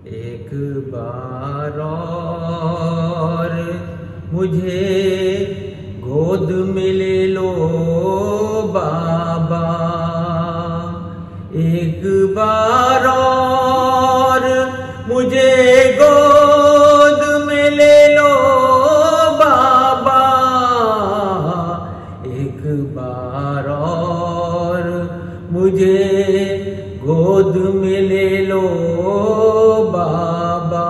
ایک بار اور مجھے گود میں لے لو بابا، ایک بار اور مجھے گود میں لے لو بابا، ایک بار اور مجھے گود میں لے لو بابا۔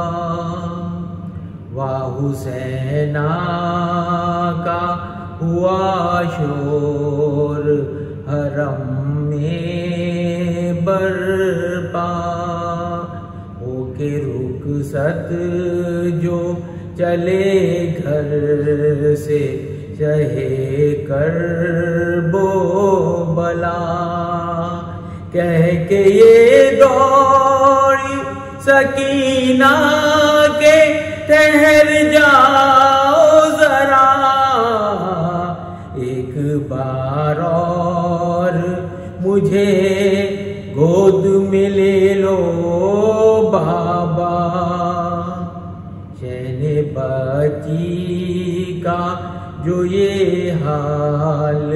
واہ حسینہ کا ہوا شور حرم میں برپا، ہو کے رخصت جو چلے گھر سے چہے کرب و بلا، کہہ کے یہ دوڑی سکینہ کے ٹھہر جاؤ ذرا، ایک بار اور مجھے گود میں لے لو بابا۔ شہن بچی کا جو یہ حال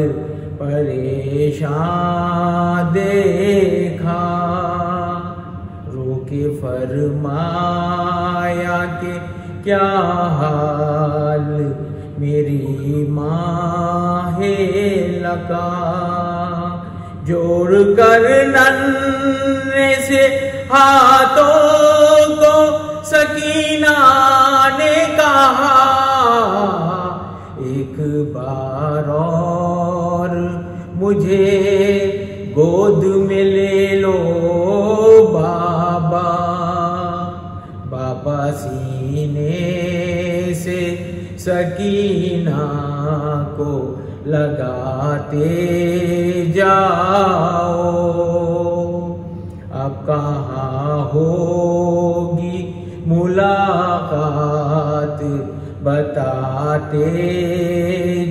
پریشان دیکھا، رو کے فرمایا کہ کیا حال میری ماں ہے لگا، جوڑ کر ننھے سے ہاتھوں کو سکینہ نے کہا، ایک بار اور مجھے گود میں لے لو بابا۔ بابا سینے سے سکینہ کو لگاتے جاؤ، اب کہاں ہوگی ملاقات بتاتے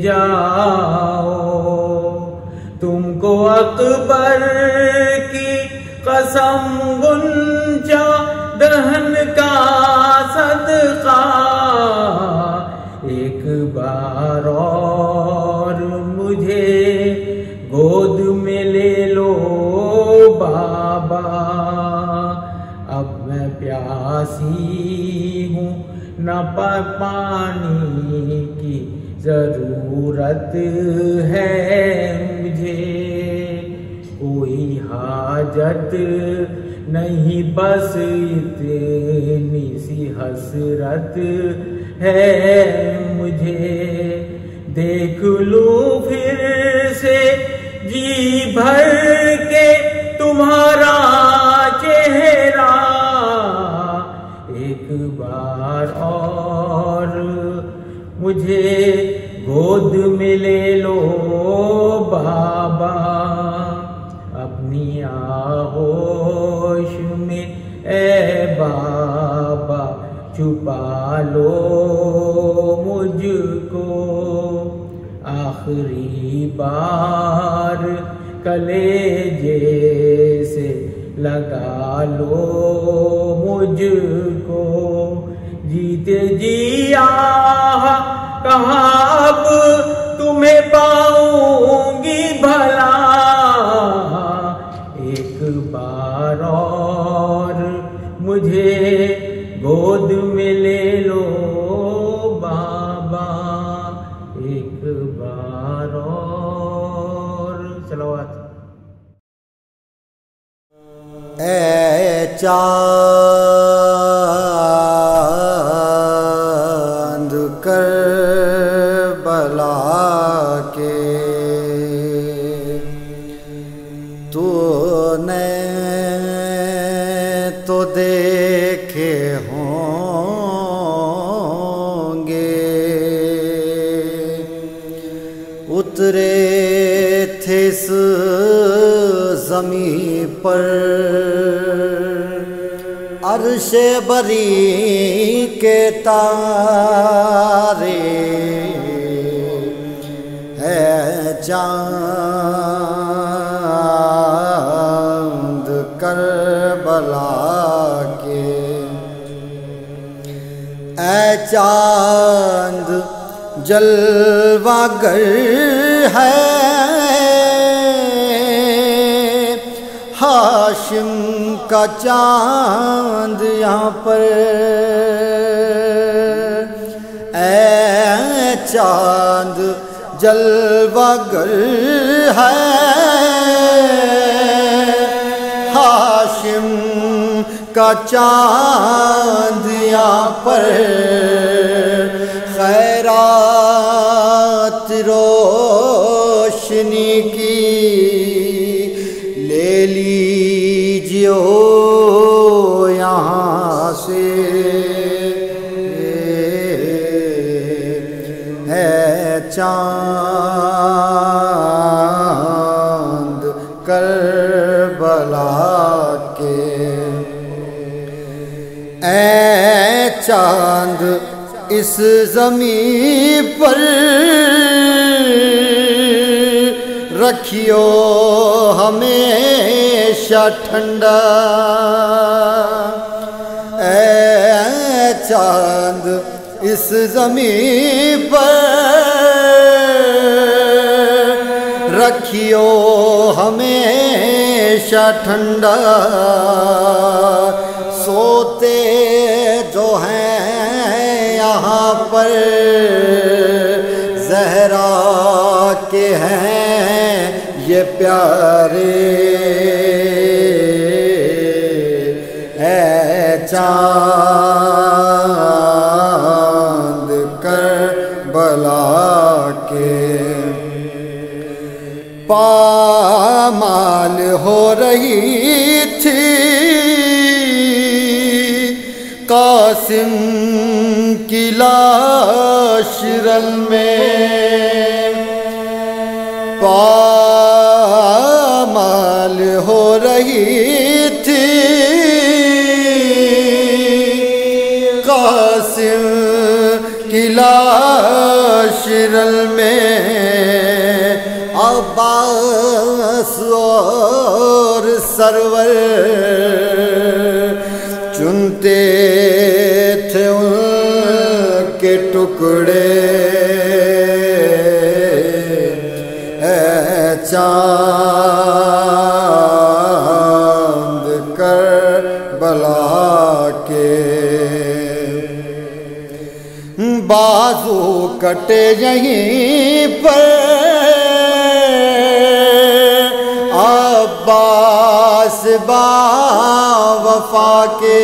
جاؤ، تم کو اکبر کی قسم گنجا دہن کا صدقہ، ایک بار اور مجھے گود میں لے لو بابا۔ اب میں پیاسی ہوں، نہ پانی کی ضرورت ہے مجھے، کوئی حاجت نہیں بس اتنی سی حسرت ہے مجھے، دیکھ لوں پھر سے جی بھر کے تمہارا چہرہ، ایک بار اور مجھے گود میں لے لو بابا۔ اپنی آغوش میں اے بابا چھپا لو مجھ کو، آخری بار کلیجے سے لگا لو مجھ کو، جیتے جی کہاں اب تمہیں پاؤں گی بھلا، ایک بار اور مجھے گود میں لے لو بابا، ایک بار اور صلوات۔ اے چاند کربلا کے تو نے تو دیکھے ہوں گے، اترے تھے اس زمین پر عرش بری کے تارے، ہے چاند کربلا چاند جلوہ گر ہے ہاشم کا چاند یہاں پر اے چاند جلوہ گر ہے ہاشم کا چاند یہاں پر خیرات روشنی کی لے لیجیے یہاں سے ہے چاند کربلا کے اے چاند اس زمین پر رکھیو ہمیشہ ٹھنڈا اے چاند اس زمین پر رکھیو ہمیشہ ٹھنڈا سوتے جو ہیں یہاں پر زہرا کے ہیں یہ پیارے اے چاند کربلا کے پامال ہو رہی تھی قاسم کی لاش رل میں پامال ہو رہی تھی قاسم کی لاش رل میں عباس اور سرور چنتے تھے ان کے ٹکڑے اے چاند کربلا کے بازو کٹے یہیں پر عباس با وفا کے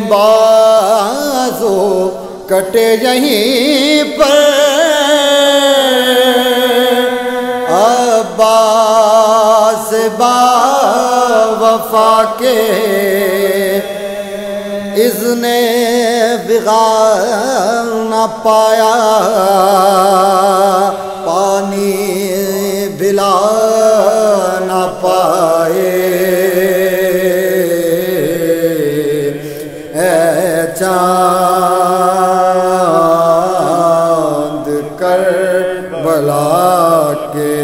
بازو کٹے یہیں پر عباس با وفا کے اذن بغار نہ پایا پانی بلا نہ پائے اے چاند کربلا کے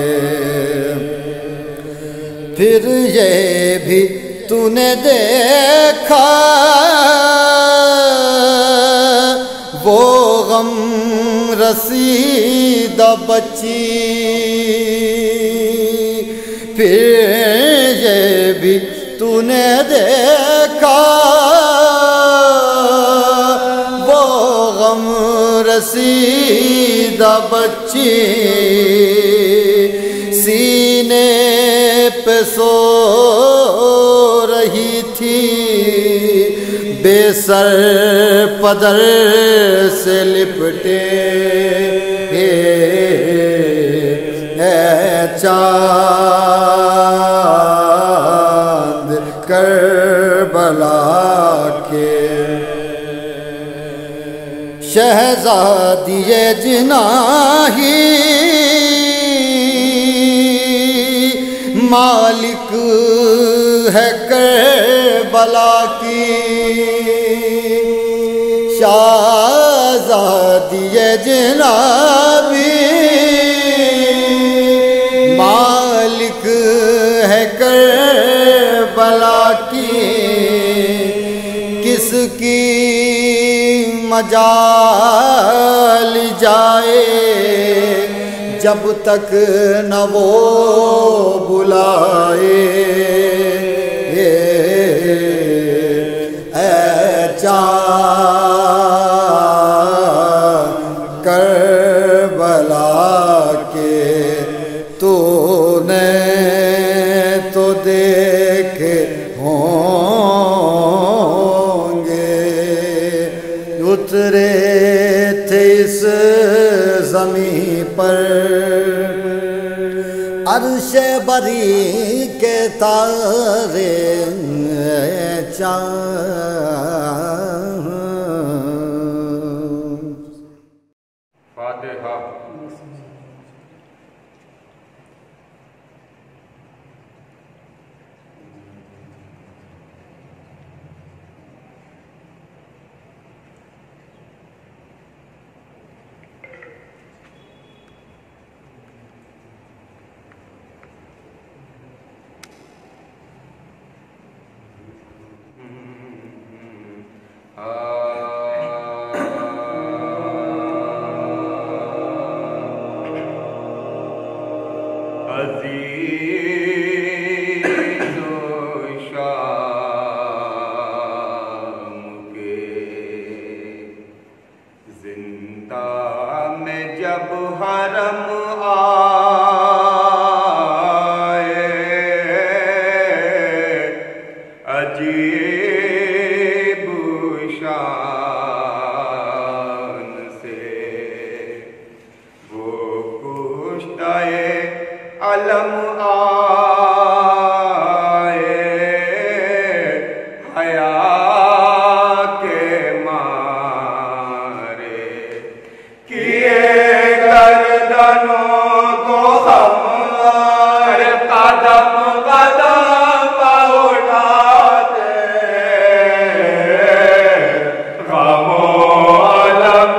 پھر یہ بھی تو نے دیکھا وہ غم رسیدہ بچی پھر یہ بھی تو نے دیکھا وہ غم رسیدہ بچی سینے پہ سو رہی تھی بے سر پدر سے لپٹے اے چاند کربلا کے شہزادی جناحی مالک ہے کربلا کی شہزادی جنابی مالک ہے کربلا کی کس کی مجال جائے جب تک نہ وہ بلائے اے چاند کربلا کے تو نے تو دیکھے ہوں گے اترے تھے اس زمین پر عرش بری کے تارے چاند فاتحہ عزیز و شام کے زندہ میں جب حرم آئے عجیب شان سے وہ کشتہ علم آئے حیا کے مارے کیے گردنوں کو ہم قدم قدم اٹھاتے غم و علم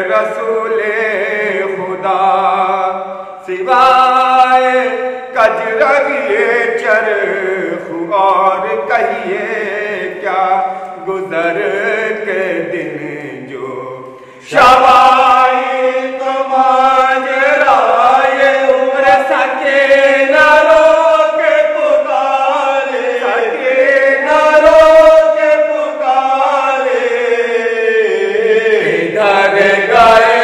رسول خدا سوائے کجروی چرخ اور کہیے کیا گزر کے دن جو شوائی تو ماجرائے عمر سکے نہ روک پکارے سکے نہ روک پکارے ادھر گئے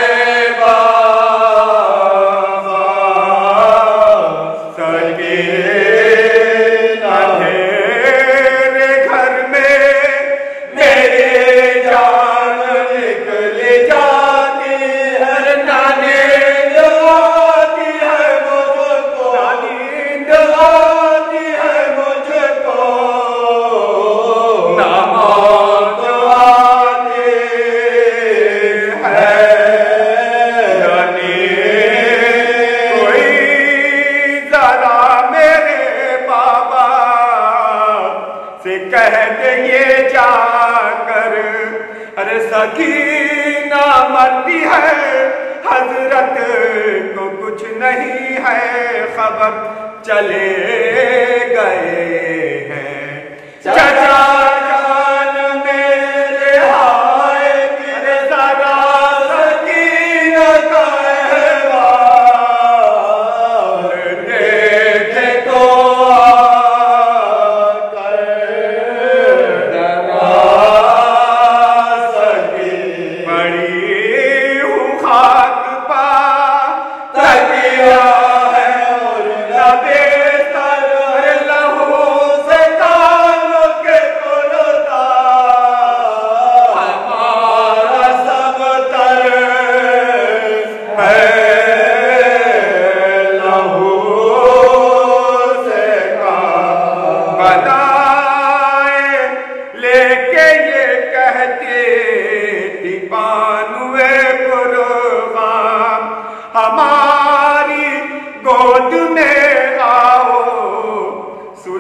سکینہ مرتی ہے حضرت کو کچھ نہیں ہے خبر چلے گئے ہیں چچا جان میرے ہائے میرے ذرا سکینہ کا احوال دیکھے تو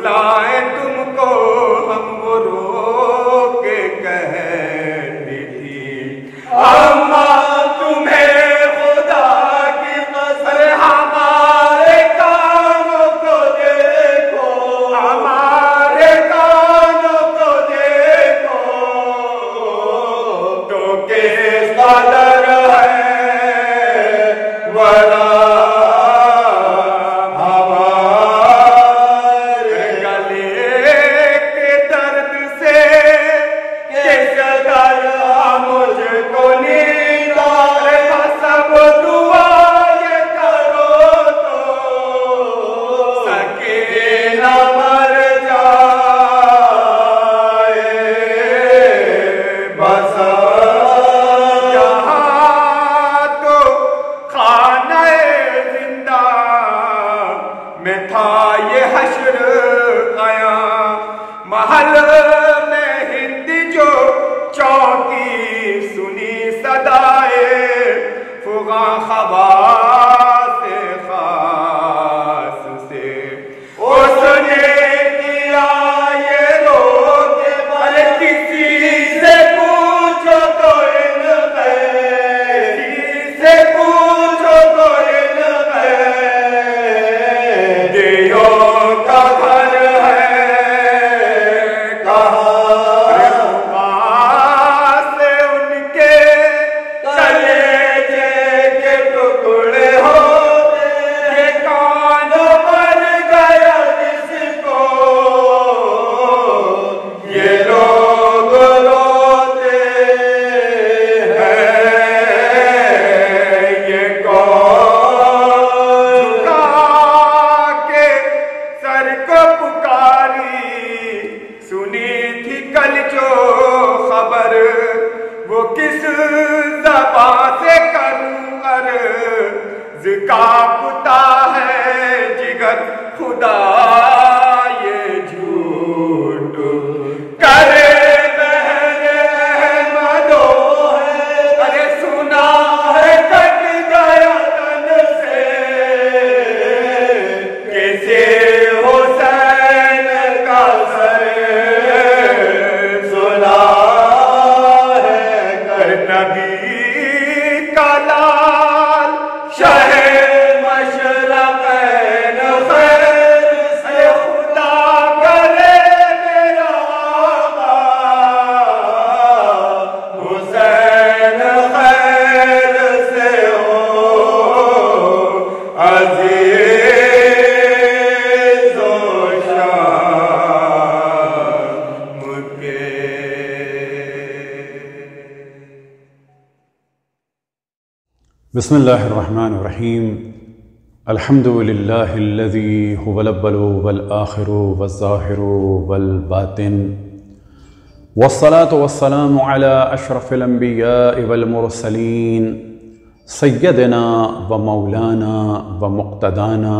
رلائیں تم کو ہم وہ رو کے کہتی تھی اما تمہیں خدا کی قسم ہمارے کانوں کو دیکھو ہمارے کانوں کو دیکھو تو کس قدر ہے ورا بسم اللہ الرحمن الرحیم الحمد للہ الذی هو الاول والآخر والظاہر والباطن والصلاة والسلام على اشرف الانبیاء والمرسلین سیدنا ومولانا ومقتدانا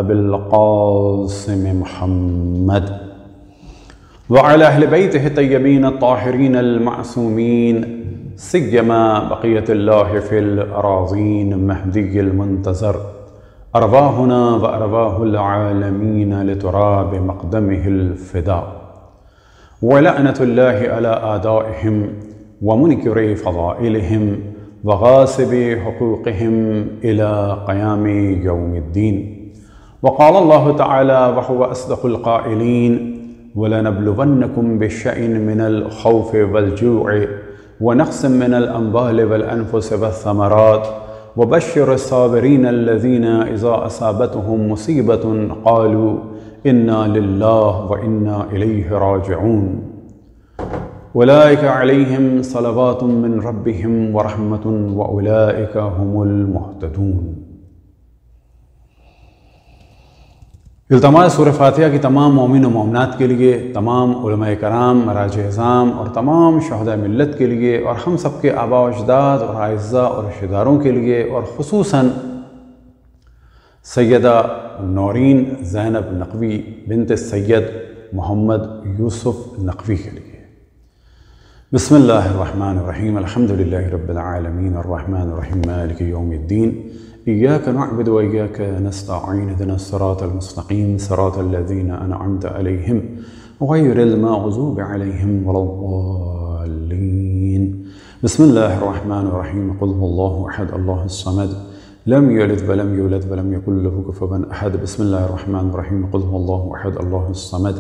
ابی القاسم محمد وعلى اہل بیتہ الطیبین الطاہرین المعصومین سیما بقیت اللہ فی الاراضین مہدی المنتظر ارواحنا و ارواح العالمین لتراب مقدمہ الفداء ولعنۃ اللہ علی اعدائہم ومنکر فضائلہم وغاصب حقوقہم الی قیام یوم الدین وقال اللہ تعالی وهو اصدق القائلین وَلَنَبْلُوَنَّكُمْ بِالشَّيْءٍ مِّنَ الْخَوْفِ وَالْجُوعِ ونقص من الأنبال والأنفس والثمرات وبشر الصابرين الذين إذا أصابتهم مصيبة قالوا إنا لله وإنا إليه راجعون أولئك عليهم صلوات من ربهم ورحمة وأولئك هم المهتدون۔ التماس سورہ فاتحہ کی تمام مومن و مومنات کے لیے، تمام علماء کرام، مراجع اعظام اور تمام شہداء ملت کے لیے، اور ہم سب کے آباء و اجداد اور اعزاء اور رشتہ داروں کے لیے، اور خصوصاً سیدہ نورین زینب نقوی بنت سید محمد یوسف نقوی کے لیے۔ بسم اللہ الرحمن الرحیم الحمد للہ رب العالمین الرحمن الرحیم مالک یوم الدین إياك نعبد وإياك نستعين اهدنا الصراط المستقيم صراط الذين أنعمت عليهم غير المغضوب عليهم ولا الضالين. بسم الله الرحمن الرحيم. قل هو الله أحد الله الصمد لم يلد ولم يولد ولم يكن له كفوا أحد. بسم الله الرحمن الرحيم. قل هو الله أحد الله الصمد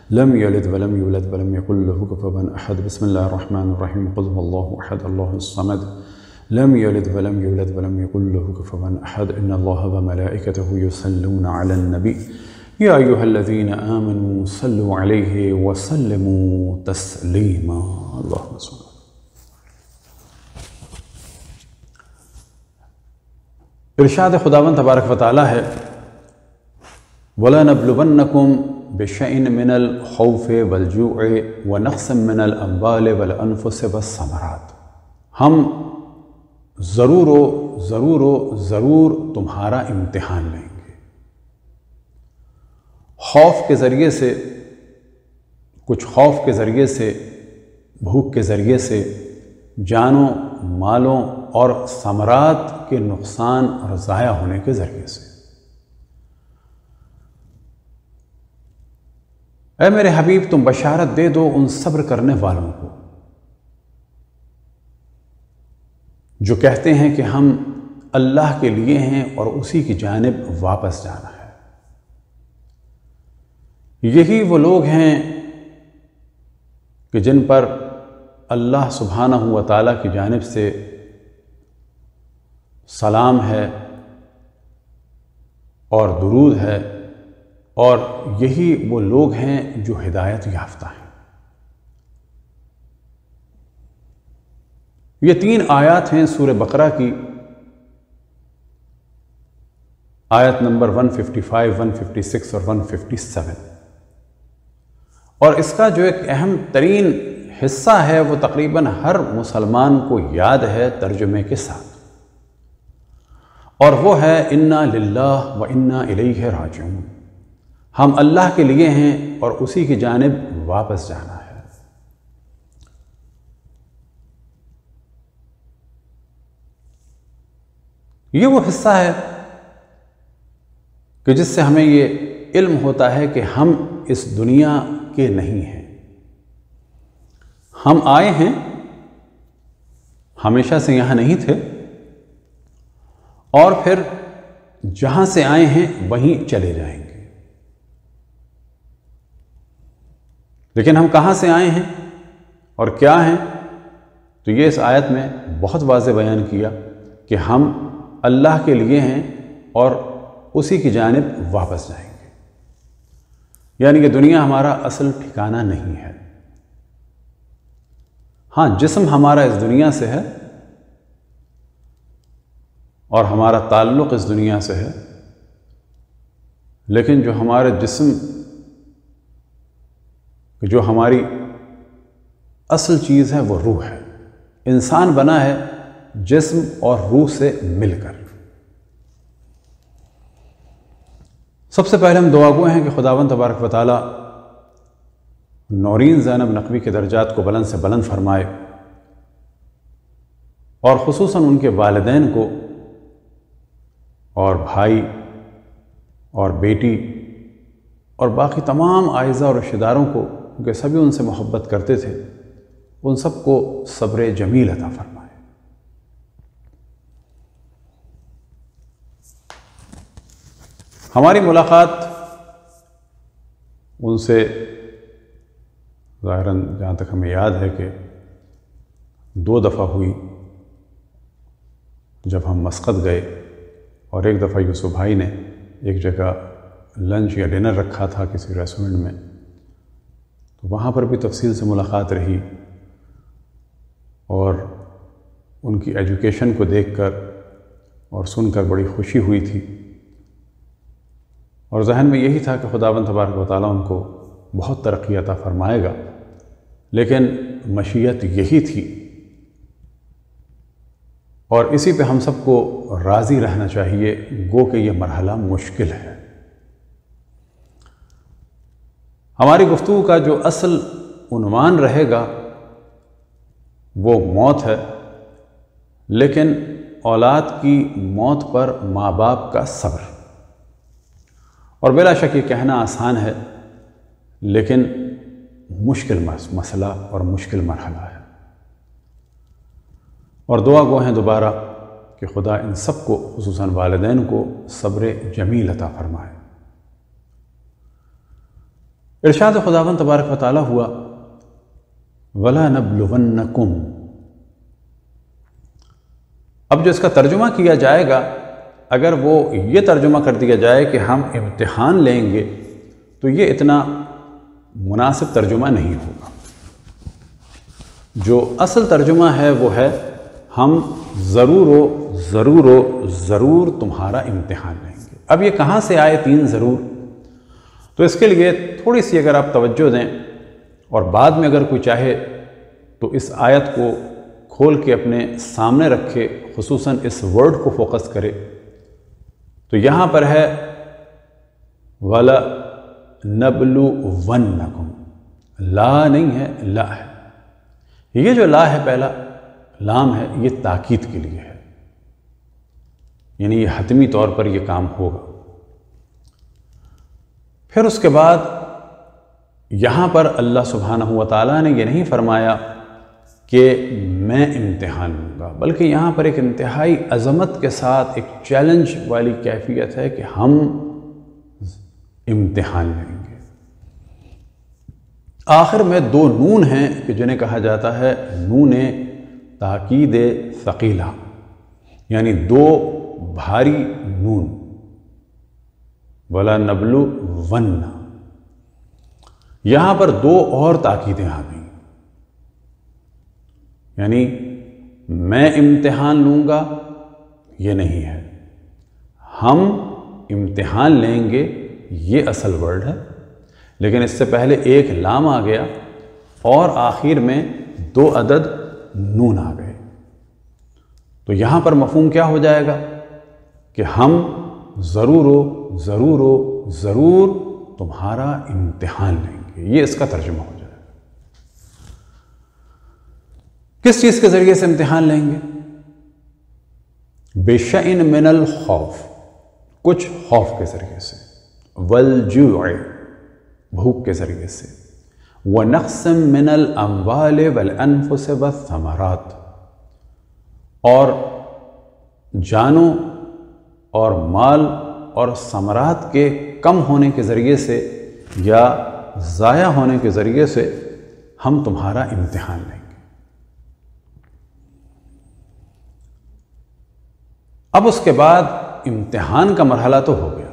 لم يلد ولم يولد ولم يكن له كفوا أحد. بسم الله الرحمن الرحيم. قل هو الله أحد الله الصمد لم يلد ولم يولد ولم يكن له كفوا أحد. إن الله وملائكته يصلون على النبي يا أيها الذين آمنوا صلوا عليه وسلموا تسليما. اللهم صل. ارشاد خداوند تبارک و تعالی ہے وَلَنَبْلُوَنَّكُمْ بِشَيْءٍ مِّنَ الْخَوْفِ وَالْجُوعِ وَنَقْصٍ مِّنَ الْأَمْوَالِ وَالْأَنفُسِ وَالثَّمَرَاتِ. ہم ضرور تمہارا امتحان لیں گے. خوف کے ذریعے سے، کچھ خوف کے ذریعے سے، بھوک کے ذریعے سے، جانوں مالوں اور ثمرات کے نقصان اور ضائع ہونے کے ذریعے سے. اے میرے حبیب تم بشارت دے دو ان صبر کرنے والوں کو جو کہتے ہیں کہ ہم اللہ کے لیے ہیں اور اسی کی جانب واپس جانا ہے. یہی وہ لوگ ہیں کہ جن پر اللہ سبحانہ و تعالیٰ کی جانب سے سلام ہے اور درود ہے، اور یہی وہ لوگ ہیں جو ہدایت یافتہ ہیں. یہ 3 آیات ہیں سورہ بقرہ کی، آیت نمبر 155، 156 اور 157. اور اس کا جو ایک اہم ترین حصہ ہے وہ تقریباً ہر مسلمان کو یاد ہے ترجمے کے ساتھ، اور وہ ہے انا للہ و انا الیہ راجعون. ہم اللہ کے لیے ہیں اور اسی کی جانب واپس جانا ہے. یہ وہ حصہ ہے کہ جس سے ہمیں یہ علم ہوتا ہے کہ ہم اس دنیا کے نہیں ہیں. ہم آئے ہیں، ہمیشہ سے یہاں نہیں تھے، اور پھر جہاں سے آئے ہیں وہیں چلے جائیں گے. لیکن ہم کہاں سے آئے ہیں اور کیا ہیں؟ تو یہ اس آیت میں بہت واضح بیان کیا کہ ہم اللہ کے لیے ہیں اور اسی کی جانب واپس جائیں گے. یعنی کہ دنیا ہمارا اصل ٹھکانہ نہیں ہے. ہاں، جسم ہمارا اس دنیا سے ہے اور ہمارا تعلق اس دنیا سے ہے، لیکن جو ہمارے جسم، جو ہماری اصل چیز ہے وہ روح ہے. انسان بنا ہے جسم اور روح سے مل کر. سب سے پہلے ہم دعا گو ہیں کہ خداوند تبارک و تعالی نورین زینب نقوی کے درجات کو بلند سے بلند فرمائے، اور خصوصاً ان کے والدین کو اور بھائی اور بیٹی اور باقی تمام اعزاء اور رشتہ داروں کو، کیونکہ سبھی ان سے محبت کرتے تھے، ان سب کو صبر جمیل عطا فرمائے. ہماری ملاقات ان سے ظاہراً جہاں تک ہمیں یاد ہے کہ 2 دفعہ ہوئی. جب ہم مسقط گئے اور ایک دفعہ یوسف بھائی نے ایک جگہ لنچ یا ڈنر رکھا تھا کسی ریسٹورنٹ میں، تو وہاں پر بھی تفصیل سے ملاقات رہی، اور ان کی ایجوکیشن کو دیکھ کر اور سن کر بڑی خوشی ہوئی تھی، اور ذہن میں یہی تھا کہ خداوند تبارک و تعالیٰ ان کو بہت ترقی عطا فرمائے گا. لیکن مشیت یہی تھی، اور اسی پہ ہم سب کو راضی رہنا چاہیے، گو کہ یہ مرحلہ مشکل ہے. ہماری گفتگو کا جو اصل عنوان رہے گا وہ موت ہے، لیکن اولاد کی موت پر ماں باپ کا صبر۔ اور بلا شک یہ کہنا آسان ہے، لیکن مشکل مسئلہ اور مشکل مرحلہ ہے، اور دعا گو ہیں دوبارہ کہ خدا ان سب کو، خصوصاً والدین کو، صبر جمیل عطا فرمائے۔ ارشاد خداوند تبارک و تعالیٰ ہوا وَلَنَبْلُوَنَّكُمْ۔ اب جو اس کا ترجمہ کیا جائے گا، اگر وہ یہ ترجمہ کر دیا جائے کہ ہم امتحان لیں گے، تو یہ اتنا مناسب ترجمہ نہیں ہوگا۔ جو اصل ترجمہ ہے وہ ہے ہم ضرور تمہارا امتحان لیں گے۔ اب یہ کہاں سے آئے 3 ضرور؟ تو اس کے لیے تھوڑی سی اگر آپ توجہ دیں اور بعد میں اگر کوئی چاہے تو اس آیت کو کھول کے اپنے سامنے رکھے، خصوصاً اس ورڈ کو فوکس کرے، تو یہاں پر ہے وَلَنَبْلُوَنَّكُمْ، لا نہیں ہے، لا ہے۔ یہ جو لا ہے، پہلا لام ہے، یہ تاکید کے لیے ہے، یعنی یہ حتمی طور پر یہ کام ہوگا۔ پھر اس کے بعد یہاں پر اللہ سبحانہ و تعالیٰ نے یہ نہیں فرمایا کہ میں امتحان لوں گا، بلکہ یہاں پر ایک انتہائی عظمت کے ساتھ ایک چیلنج والی کیفیت ہے کہ ہم امتحان لیں گے۔ آخر میں 2 نون ہیں کہ جنہیں کہا جاتا ہے نون تاکید ثقیلہ، یعنی 2 بھاری نون، وَلَنَبْلُوَنَّ۔ یہاں پر 2 اور تاکیدیں آ گئیں، یعنی میں امتحان لوں گا یہ نہیں ہے، ہم امتحان لیں گے یہ اصل ورڈ ہے، لیکن اس سے پہلے ایک لام آ گیا اور آخر میں 2 عدد نون آ گئے، تو یہاں پر مفہوم کیا ہو جائے گا کہ ہم ضرور تمہارا امتحان لیں گے، یہ اس کا ترجمہ ہو جائے گا۔ کس چیز کے ذریعے سے امتحان لیں گے؟ بِشَيْءٍ مِّنَ الْخَوْفِ، کچھ خوف کے ذریعے سے، وَالْجُوعِ، بھوک کے ذریعے سے، وَنَقْصٍ مِّنَ الْأَمْوَالِ وَالْأَنفُسِ وَالثَّمَرَاتِ، اور جانوں اور مال اور ثمرات کے کم ہونے کے ذریعے سے یا ضائع ہونے کے ذریعے سے ہم تمہارا امتحان لیں گے۔ اب اس کے بعد امتحان کا مرحلہ تو ہو گیا۔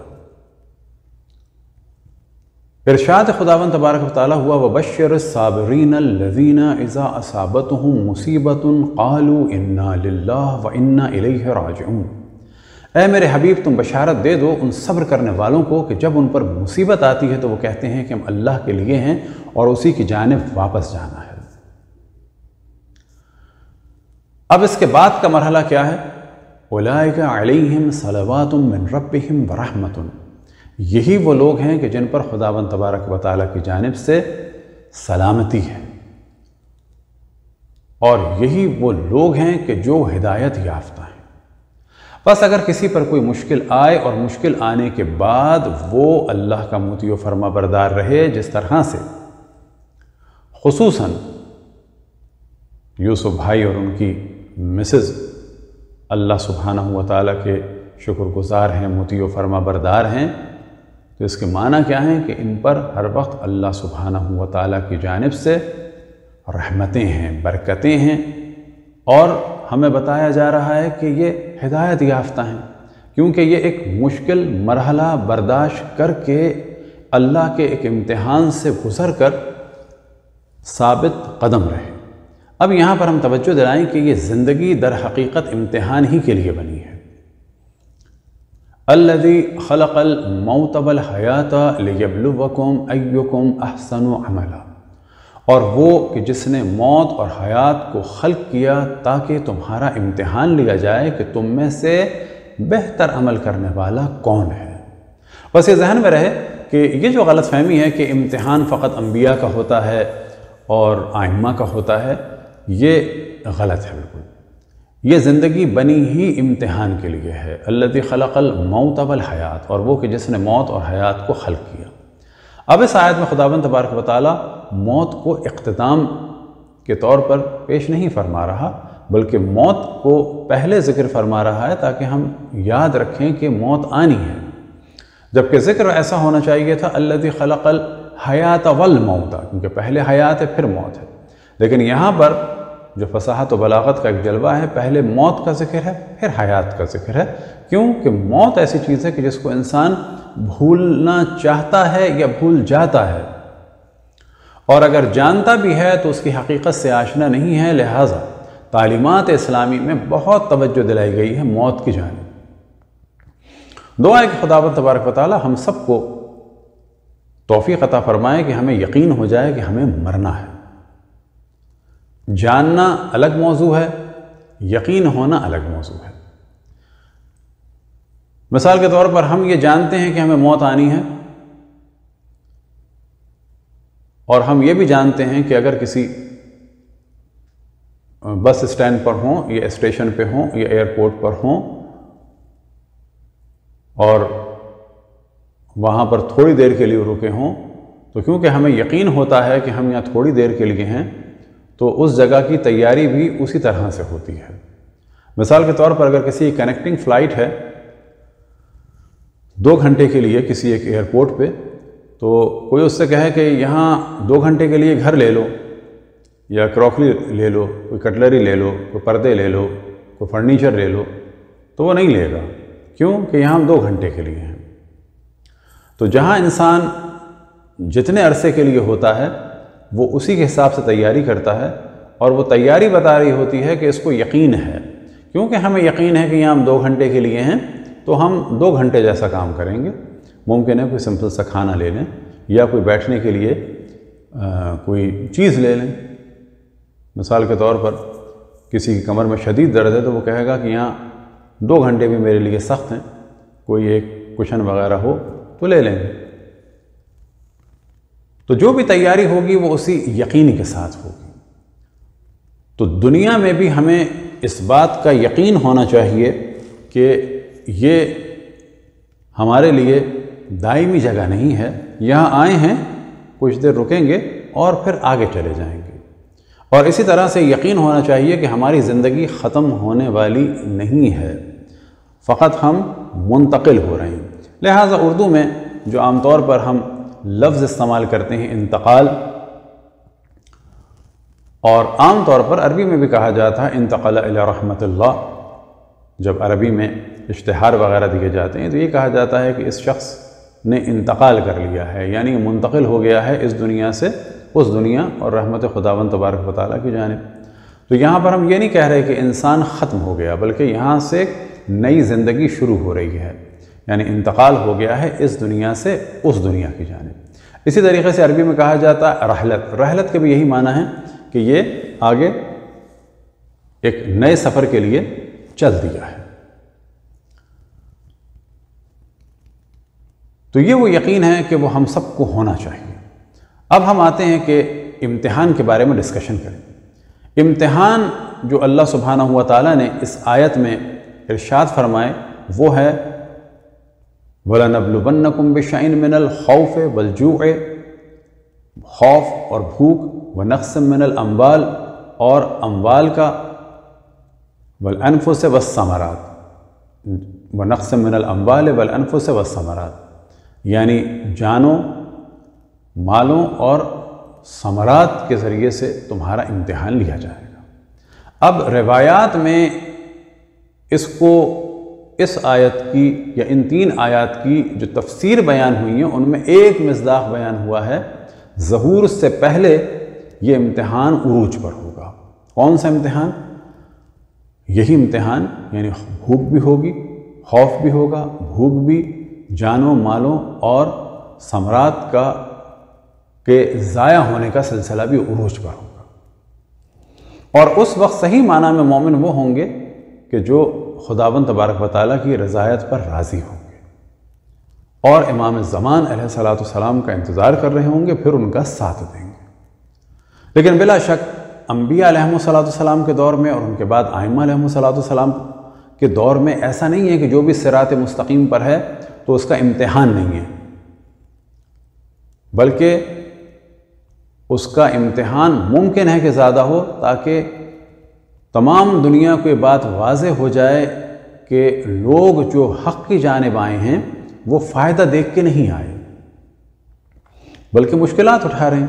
ارشاد خداوند تبارک و تعالیٰ ہوا وَبَشِّرِ الصَّابِرِينَ الَّذِينَ إِذَا أَصَابَتْهُمْ مُصِيبَةٌ قَالُوا إِنَّا لِلَّهِ وَإِنَّا إِلَيْهِ رَاجِعُونَ۔ اے میرے حبیب تم بشارت دے دو ان صبر کرنے والوں کو کہ جب ان پر مصیبت آتی ہے تو وہ کہتے ہیں کہ ہم اللہ کے لیے ہیں اور اسی کی جانب واپس جانا ہے۔ اب اس کے بعد کا مرحلہ کیا ہے؟ اولئک علیہم صلوات من ربہم ورحمۃ، یہی وہ لوگ ہیں کہ جن پر خداوند تبارک و تعالیٰ کی جانب سے سلامتی ہے، اور یہی وہ لوگ ہیں کہ جو ہدایت یافتہ ہیں۔ بس اگر کسی پر کوئی مشکل آئے اور مشکل آنے کے بعد وہ اللہ کا مطیع و فرما بردار رہے، جس طرح سے خصوصاً یوسف بھائی اور ان کی مسز اللہ سبحانہ و تعالیٰ کے شکر گزار ہیں، مطیع و فرما بردار ہیں، تو اس کے معنی کیا ہیں کہ ان پر ہر وقت اللہ سبحانہ و تعالیٰ کی جانب سے رحمتیں ہیں، برکتیں ہیں، اور ہمیں بتایا جا رہا ہے کہ یہ ہدایت یافتہ ہیں، کیونکہ یہ ایک مشکل مرحلہ برداشت کر کے اللہ کے ایک امتحان سے گزر کر ثابت قدم رہے۔ اب یہاں پر ہم توجہ دلائیں کہ یہ زندگی در حقیقت امتحان ہی کے لیے بنی ہے۔ الذی خلق الموت والحیات لیبلوکم ایکم احسن عملا، اور وہ کہ جس نے موت اور حیات کو خلق کیا تاکہ تمہارا امتحان لیا جائے کہ تم میں سے بہتر عمل کرنے والا کون ہے۔ بس یہ ذہن میں رہے کہ یہ جو غلط فہمی ہے کہ امتحان فقط انبیاء کا ہوتا ہے اور ائمہ کا ہوتا ہے، یہ غلط ہے بالکل۔ یہ زندگی بنی ہی امتحان کے لیے ہے۔ الذی خلق الموت والحیات، اور وہ کہ جس نے موت اور حیات کو خلق کیا۔ اب اس آیت میں خداوند تبارک و تعالی موت کو اختتام کے طور پر پیش نہیں فرما رہا، بلکہ موت کو پہلے ذکر فرما رہا ہے تاکہ ہم یاد رکھیں کہ موت آنی ہے، جبکہ ذکر ایسا ہونا چاہیے تھا الذی خلق الحیات والموت، کیونکہ پہلے حیات ہے پھر موت ہے، لیکن یہاں پر جو فصاحت و بلاغت کا ایک جلوہ ہے، پہلے موت کا ذکر ہے پھر حیات کا ذکر ہے، کیونکہ موت ایسی چیز ہے کہ جس کو انسان بھولنا چاہتا ہے یا بھول جاتا ہے، اور اگر جانتا بھی ہے تو اس کی حقیقت سے آشنا نہیں ہے، لہٰذا تعلیمات اسلامی میں بہت توجہ دلائی گئی ہے موت کی جانب۔ دعا ہے کہ خداوند تبارک و تعالی ہم سب کو توفیق عطا فرمائے کہ ہمیں یقین ہو جائے کہ ہمیں مرنا ہے۔ جاننا الگ موضوع ہے، یقین ہونا الگ موضوع ہے۔ مثال کے طور پر ہم یہ جانتے ہیں کہ ہمیں موت آنی ہے، اور ہم یہ بھی جانتے ہیں کہ اگر کسی بس اسٹینڈ پر ہوں یا اسٹیشن پہ ہوں یا ایئرپورٹ پر ہوں اور وہاں پر تھوڑی دیر کے لیے رکے ہوں، تو کیونکہ ہمیں یقین ہوتا ہے کہ ہم یہاں تھوڑی دیر کے لیے ہیں، تو اس جگہ کی تیاری بھی اسی طرح سے ہوتی ہے۔ مثال کے طور پر اگر کسی کنیکٹنگ فلائٹ ہے 2 گھنٹے کے لیے کسی ایک ایئرپورٹ پہ، تو کوئی اس سے کہے کہ یہاں 2 گھنٹے کے لیے گھر لے لو یا کراکری لے لو، کوئی کٹلری لے لو، کوئی پردے لے لو، کوئی فرنیچر لے لو، تو وہ نہیں لے گا، کیوں کہ یہاں ہم 2 گھنٹے کے لیے ہیں۔ تو جہاں انسان جتنے عرصے کے لیے ہوتا ہے وہ اسی کے حساب سے تیاری کرتا ہے، اور وہ تیاری بتا رہی ہوتی ہے کہ اس کو یقین ہے، کیونکہ ہمیں یقین ہے کہ یہاں ہم 2 گھنٹے کے لیے ہیں، تو ہم 2 گھنٹے جیسا کام کریں گے۔ ممکن ہے کوئی سمپل سا کھانا لے لیں یا کوئی بیٹھنے کے لیے کوئی چیز لے لیں۔ مثال کے طور پر کسی کی کمر میں شدید درد ہے تو وہ کہے گا کہ یہاں 2 گھنٹے بھی میرے لیے سخت ہیں، کوئی ایک کشن وغیرہ ہو تو لے لیں گے۔ تو جو بھی تیاری ہوگی وہ اسی یقین کے ساتھ ہوگی۔ تو دنیا میں بھی ہمیں اس بات کا یقین ہونا چاہیے کہ یہ ہمارے لیے دائمی جگہ نہیں ہے، یہاں آئے ہیں، کچھ دیر رکیں گے اور پھر آگے چلے جائیں گے۔ اور اسی طرح سے یقین ہونا چاہیے کہ ہماری زندگی ختم ہونے والی نہیں ہے، فقط ہم منتقل ہو رہے ہیں۔ لہٰذا اردو میں جو عام طور پر ہم لفظ استعمال کرتے ہیں انتقال، اور عام طور پر عربی میں بھی کہا جاتا ہے انتقل الی رحمت اللہ، جب عربی میں اشتہار وغیرہ دیے جاتے ہیں تو یہ کہا جاتا ہے کہ اس شخص نے انتقال کر لیا ہے، یعنی منتقل ہو گیا ہے اس دنیا سے اس دنیا اور رحمت خداوند تبارک و تعالیٰ کی جانب۔ تو یہاں پر ہم یہ نہیں کہہ رہے کہ انسان ختم ہو گیا، بلکہ یہاں سے نئی زندگی شروع ہو رہی ہے، یعنی انتقال ہو گیا ہے اس دنیا سے اس دنیا کی جانب۔ اسی طریقے سے عربی میں کہا جاتا ہے رحلت، رحلت کے بھی یہی معنی ہے کہ یہ آگے ایک نئے سفر کے لیے چل دیا ہے۔ تو یہ وہ یقین ہے کہ وہ ہم سب کو ہونا چاہیے۔ اب ہم آتے ہیں کہ امتحان کے بارے میں ڈسکشن کریں۔ امتحان جو اللہ سبحانہ و تعالیٰ نے اس آیت میں ارشاد فرمائے وہ ہے وَلَنَبْلُوَنَّكُمْ بِشَيْءٍ مِّنَ الْخَوْفِ وَالْجُوعِ، خوف اور بھوک، وَنَقْصٍ مِّنَ الْأَمْوَالِ، اور اموال کا، وَالْأَنفُسِ وَالثَّمَرَاتِ، وَنَقْصٍ مِّنَ الْأَمْوَالِ وَالْأَنفُسِ وَالثَّمَرَاتِ، یعنی جانوں، مالوں اور ثمرات کے ذریعے سے تمہارا امتحان لیا جائے گا۔ اب روایات میں اس کو اس آیت کی یا ان 3 آیات کی جو تفسیر بیان ہوئی ہیں ان میں ایک مصداق بیان ہوا ہے، ظہور سے پہلے یہ امتحان عروج پر ہوگا۔ کون سا امتحان؟ یہی امتحان، یعنی بھوک بھی ہوگی، خوف بھی ہوگا، بھوک بھی، جانوں، مالوں اور ثمرات کا کے ضائع ہونے کا سلسلہ بھی عروج پر ہوگا۔ اور اس وقت صحیح معنی میں مومن وہ ہوں گے کہ جو خداوند تبارک و تعالیٰ کی رضایت پر راضی ہوں گے اور امام الزمان علیہ السلام کا انتظار کر رہے ہوں گے، پھر ان کا ساتھ دیں گے۔ لیکن بلا شک انبیاء علیہ السلام کے دور میں اور ان کے بعد ائمہ علیہ السلام کے دور میں ایسا نہیں ہے کہ جو بھی صراط مستقیم پر ہے تو اس کا امتحان نہیں ہے، بلکہ اس کا امتحان ممکن ہے کہ زیادہ ہو، تاکہ تمام دنیا کو یہ بات واضح ہو جائے کہ لوگ جو حق کی جانب آئے ہیں وہ فائدہ دیکھ کے نہیں آئے بلکہ مشکلات اٹھا رہے ہیں۔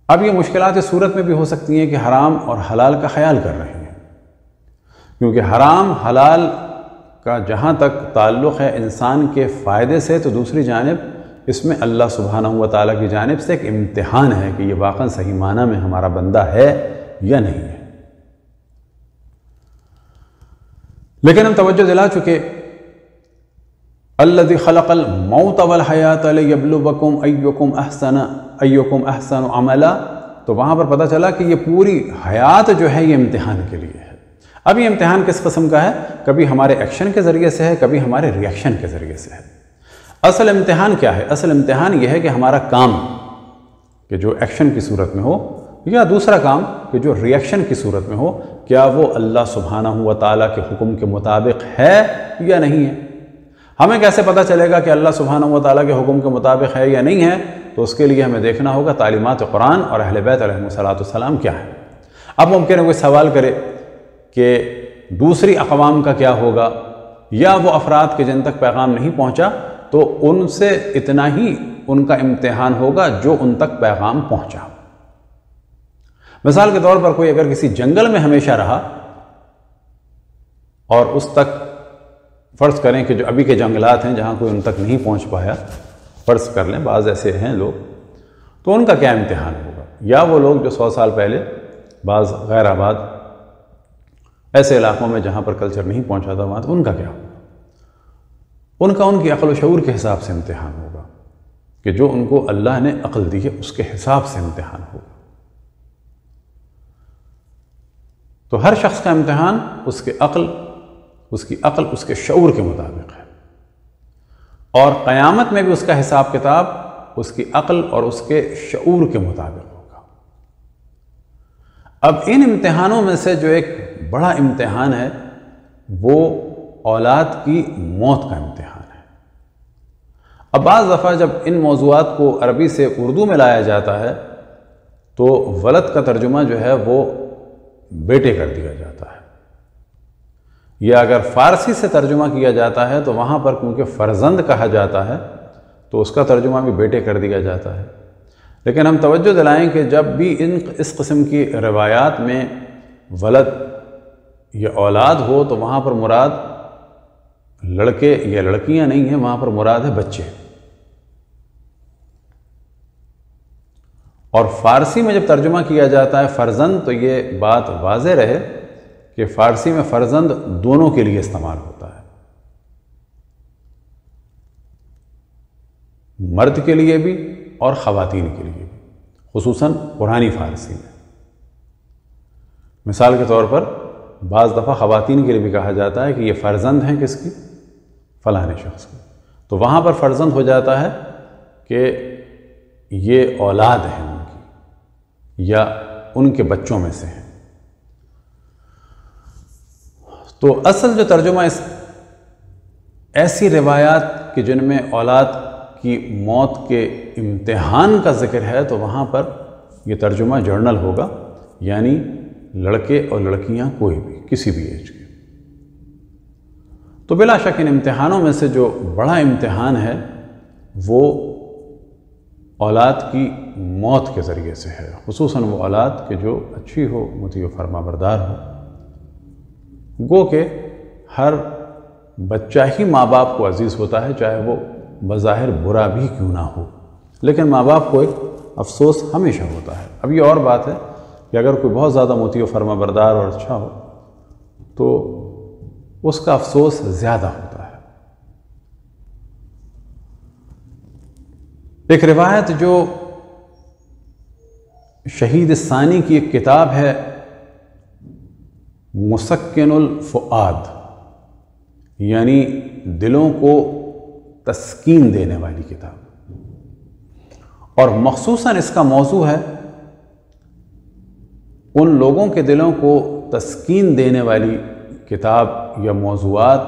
اب یہ مشکلات اس صورت میں بھی ہو سکتی ہیں کہ حرام اور حلال کا خیال کر رہے ہیں، کیونکہ حرام حلال کا جہاں تک تعلق ہے انسان کے فائدے سے، تو دوسری جانب اس میں اللہ سبحانہ و تعالیٰ کی جانب سے ایک امتحان ہے کہ یہ واقعا صحیح معنی میں ہمارا بندہ ہے یا نہیں ہے۔ لیکن ہم توجہ دلا چکے الذی خلق الموت والحیات لیبلوکم ایکم احسن عملا، تو وہاں پر پتہ چلا کہ یہ پوری حیات جو ہے یہ امتحان کے لیے ہے۔ اب یہ امتحان کس قسم کا ہے؟ کبھی ہمارے ایکشن کے ذریعے سے ہے، کبھی ہمارے ری ایکشن کے ذریعے سے ہے۔ اصل امتحان کیا ہے؟ اصل امتحان یہ ہے کہ ہمارا کام کہ جو ایکشن کی صورت میں ہو، یا دوسرا کام کہ جو ری ایکشن کی صورت میں ہو، کیا وہ اللہ سبحانہ و تعالیٰ کے حکم کے مطابق ہے یا نہیں ہے۔ ہمیں کیسے پتہ چلے گا کہ اللہ سبحانہ و تعالیٰ کے حکم کے مطابق ہے یا نہیں ہے؟ تو اس کے لیے ہمیں دیکھنا ہوگا تعلیمات قرآن اور اہل بیت علیہ السلام کیا ہے۔ اب ممکن ہے کوئی سوال کرے کہ دوسری اقوام کا کیا ہوگا، یا وہ افراد کے جن تک پیغام نہیں پہنچا تو ان سے اتنا ہی ان کا امتحان ہوگا جو ان تک پیغام پہنچا۔ مثال کے طور پر کوئی اگر کسی جنگل میں ہمیشہ رہا اور اس تک فرض کریں کہ جو ابھی کے جنگلات ہیں جہاں کوئی ان تک نہیں پہنچ پایا، فرض کر لیں بعض ایسے ہیں لوگ، تو ان کا کیا امتحان ہوگا؟ یا وہ لوگ جو 100 سال پہلے بعض غیر آباد ایسے علاقوں میں جہاں پر کلچر نہیں پہنچا تھا وہاں، تو ان کا کیا ہوگا؟ ان کی عقل و شعور کے حساب سے امتحان ہوگا کہ جو ان کو اللہ نے عقل دی ہے اس کے حساب سے امتحان ہوگا۔ تو ہر شخص کا امتحان اس کی عقل اس کے شعور کے مطابق ہے، اور قیامت میں بھی اس کا حساب کتاب اس کی عقل اور اس کے شعور کے مطابق ہوگا۔ اب ان امتحانوں میں سے جو ایک بڑا امتحان ہے وہ اولاد کی موت کا امتحان ہے۔ اب بعض دفعہ جب ان موضوعات کو عربی سے اردو میں لایا جاتا ہے تو ولد کا ترجمہ جو ہے وہ بیٹے کر دیا جاتا ہے، یا اگر فارسی سے ترجمہ کیا جاتا ہے تو وہاں پر کیونکہ فرزند کہا جاتا ہے تو اس کا ترجمہ بھی بیٹے کر دیا جاتا ہے۔ لیکن ہم توجہ دلائیں کہ جب بھی اس قسم کی روایات میں ولد یا اولاد ہو تو وہاں پر مراد لڑکے یا لڑکیاں نہیں ہیں، وہاں پر مراد ہے بچے۔ اور فارسی میں جب ترجمہ کیا جاتا ہے فرزند تو یہ بات واضح رہے کہ فارسی میں فرزند دونوں کے لیے استعمال ہوتا ہے، مرد کے لیے بھی اور خواتین کے لیے بھی، خصوصاً پرانی فارسی میں۔ مثال کے طور پر بعض دفعہ خواتین کے لیے بھی کہا جاتا ہے کہ یہ فرزند ہیں کس کی؟ فلانے شخص کی، تو وہاں پر فرزند ہو جاتا ہے کہ یہ اولاد ہیں ان کی یا ان کے بچوں میں سے ہیں۔ تو اصل جو ترجمہ اس ایسی روایات کہ جن میں اولاد کی موت کے امتحان کا ذکر ہے تو وہاں پر یہ ترجمہ جرنل ہوگا، یعنی لڑکے اور لڑکیاں کوئی بھی کسی بھی ایج کے۔ تو بلا شک ان امتحانوں میں سے جو بڑا امتحان ہے وہ اولاد کی موت کے ذریعے سے ہے، خصوصاً وہ اولاد کہ جو اچھی ہو، مطیع و فرما بردار ہو۔ گو کہ ہر بچہ ہی ماں باپ کو عزیز ہوتا ہے، چاہے وہ بظاہر برا بھی کیوں نہ ہو، لیکن ماں باپ کو ایک افسوس ہمیشہ ہوتا ہے۔ اب یہ اور بات ہے کہ اگر کوئی بہت زیادہ مطیع و فرما بردار اور اچھا ہو تو اس کا افسوس زیادہ ہوتا ہے۔ ایک روایت جو شہید ثانی کی ایک کتاب ہے مسکن الفؤاد، یعنی دلوں کو تسکین دینے والی کتاب، اور مخصوصاً اس کا موضوع ہے ان لوگوں کے دلوں کو تسکین دینے والی کتاب یا موضوعات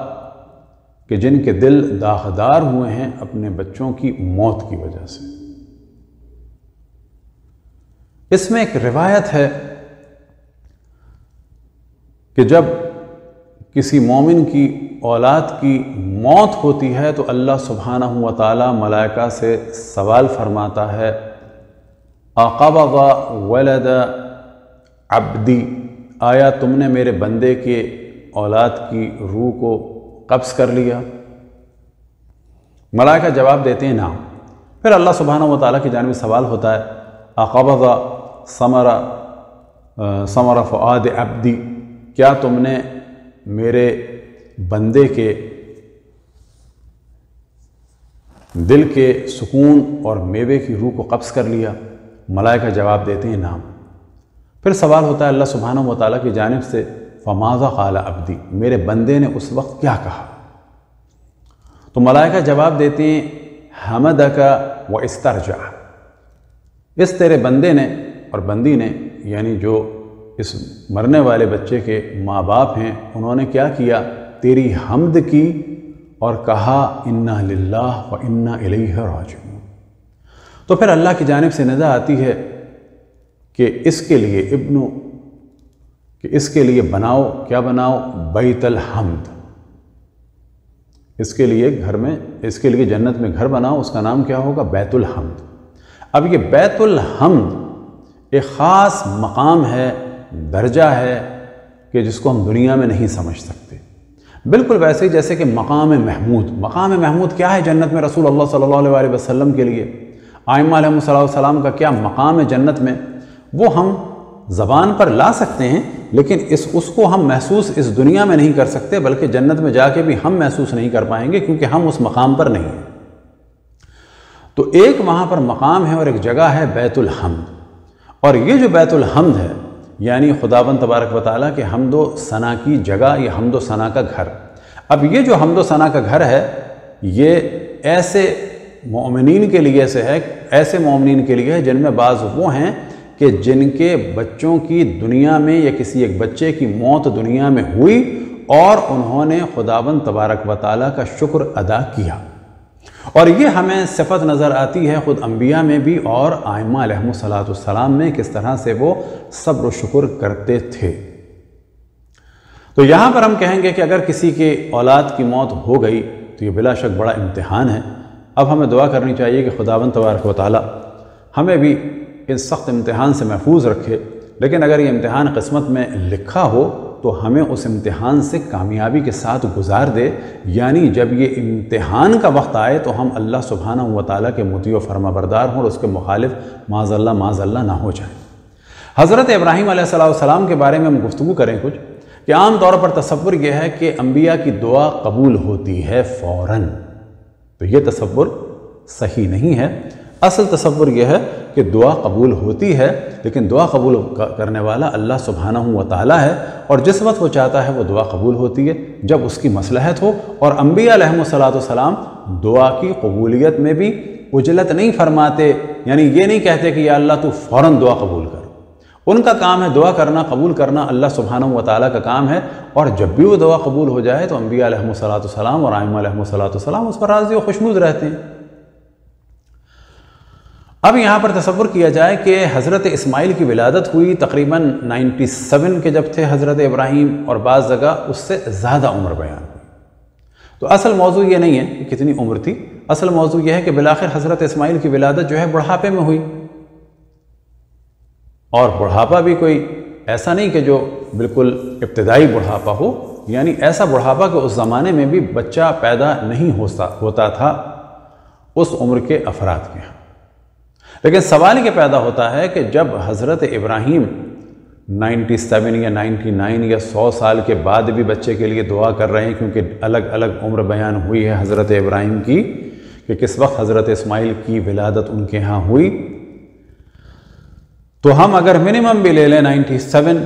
کہ جن کے دل داغدار ہوئے ہیں اپنے بچوں کی موت کی وجہ سے۔ اس میں ایک روایت ہے کہ جب کسی مومن کی اولاد کی موت ہوتی ہے تو اللہ سبحانہ و تعالی ملائکہ سے سوال فرماتا ہے، اقبض ولد عبدی، آیا تم نے میرے بندے کے اولاد کی روح کو قبض کر لیا؟ ملائکہ جواب دیتے ہیں نعم۔ پھر اللہ سبحانہ و تعالیٰ کی جانب سوال ہوتا ہے، اقبض ثمر فؤاد عبدی، کیا تم نے میرے بندے کے دل کے سکون اور میوے کی روح کو قبض کر لیا؟ ملائکہ جواب دیتے ہیں نعم۔ پھر سوال ہوتا ہے اللہ سبحانہ و تعالیٰ کی جانب سے، فماذا قال عبدی، میرے بندے نے اس وقت کیا کہا؟ تو ملائکہ جواب دیتے ہیں، حمدک و استرجع، اس تیرے بندے نے اور بندی نے، یعنی جو اس مرنے والے بچے کے ماں باپ ہیں، انہوں نے کیا کیا؟ تیری حمد کی اور کہا انا للہ و انا الیہ راجعون۔ تو پھر اللہ کی جانب سے ندا آتی ہے کہ اس کے لیے کہ اس کے لیے بناؤ، کیا بناؤ؟ بیت الحمد، اس کے لیے جنت میں گھر بناؤ، اس کا نام کیا ہوگا؟ بیت الحمد۔ اب یہ بیت الحمد ایک خاص مقام ہے، درجہ ہے کہ جس کو ہم دنیا میں نہیں سمجھ سکتے۔ بالکل ویسے ہی جیسے کہ مقام محمود کیا ہے جنت میں رسول اللہ صلی اللہ علیہ وسلم کے لیے، آئمہ علیہ السلام کا کیا مقام ہے جنت میں، وہ ہم زبان پر لا سکتے ہیں، لیکن اس کو ہم محسوس اس دنیا میں نہیں کر سکتے، بلکہ جنت میں جا کے بھی ہم محسوس نہیں کر پائیں گے، کیونکہ ہم اس مقام پر نہیں ہیں۔ تو ایک وہاں پر مقام ہے اور ایک جگہ ہے بیت الحمد، اور یہ جو بیت الحمد ہے یعنی خداوند تبارک و تعالیٰ کے حمد و ثنا کی جگہ، یہ حمد و ثنا کا گھر۔ اب یہ جو حمد و ثنا کا گھر ہے، یہ ایسے مومنین کے لیے ہے جن میں بعض وہ ہیں کہ جن کے بچوں کی دنیا میں یا کسی ایک بچے کی موت دنیا میں ہوئی اور انہوں نے خداوند تبارک و تعالیٰ کا شکر ادا کیا، اور یہ ہمیں صفت نظر آتی ہے خود انبیاء میں بھی اور ائمہ علیہم السلام میں، کس طرح سے وہ صبر و شکر کرتے تھے۔ تو یہاں پر ہم کہیں گے کہ اگر کسی کے اولاد کی موت ہو گئی تو یہ بلا شک بڑا امتحان ہے۔ اب ہمیں دعا کرنی چاہیے کہ خداوند تبارک و تعالیٰ ہمیں بھی اس سخت امتحان سے محفوظ رکھے، لیکن اگر یہ امتحان قسمت میں لکھا ہو تو ہمیں اس امتحان سے کامیابی کے ساتھ گزار دے، یعنی جب یہ امتحان کا وقت آئے تو ہم اللہ سبحانہ و تعالیٰ کے مطیع و فرما بردار ہوں اور اس کے مخالف معاذ اللہ نہ ہو جائیں۔ حضرت ابراہیم علیہ السلام کے بارے میں ہم گفتگو کریں کچھ، کہ عام طور پر تصور یہ ہے کہ انبیاء کی دعا قبول ہوتی ہے فوراً، تو یہ تصور صحیح نہیں ہے۔ اصل تصور یہ ہے کہ دعا قبول ہوتی ہے، لیکن دعا قبول کرنے والا اللہ سبحانہ و تعالیٰ ہے، اور جس وقت وہ چاہتا ہے وہ دعا قبول ہوتی ہے جب اس کی مصلحت ہو۔ اور انبیاء علیہم السلام دعا کی قبولیت میں بھی عجلت نہیں فرماتے، یعنی یہ نہیں کہتے کہ یا اللہ تو فوراً دعا قبول کر۔ ان کا کام ہے دعا کرنا، قبول کرنا اللہ سبحانہ و تعالیٰ کا کام ہے، اور جب بھی وہ دعا قبول ہو جائے تو انبیاء علیہم السلام اور ائمہ علیہم السلام اس پر راضی و خوشنود رہتے ہیں۔ اب یہاں پر تصور کیا جائے کہ حضرت اسماعیل کی ولادت ہوئی تقریباً 97 کے جب تھے حضرت ابراہیم، اور بعض جگہ اس سے زیادہ عمر بیان ہوئی۔ تو اصل موضوع یہ نہیں ہے کہ کتنی عمر تھی، اصل موضوع یہ ہے کہ بالآخر حضرت اسماعیل کی ولادت جو ہے بڑھاپے میں ہوئی، اور بڑھاپا بھی کوئی ایسا نہیں کہ جو بالکل ابتدائی بڑھاپا ہو، یعنی ایسا بڑھاپا کہ اس زمانے میں بھی بچہ پیدا نہیں ہوتا تھا اس عمر کے افراد کے ہاں۔ لیکن سوال یہ پیدا ہوتا ہے کہ جب حضرت ابراہیم 97 یا 99 یا 100 سال کے بعد بھی بچے کے لیے دعا کر رہے ہیں، کیونکہ الگ الگ عمر بیان ہوئی ہے حضرت ابراہیم کی کہ کس وقت حضرت اسماعیل کی ولادت ان کے ہاں ہوئی، تو ہم اگر منیمم بھی لے لیں 97،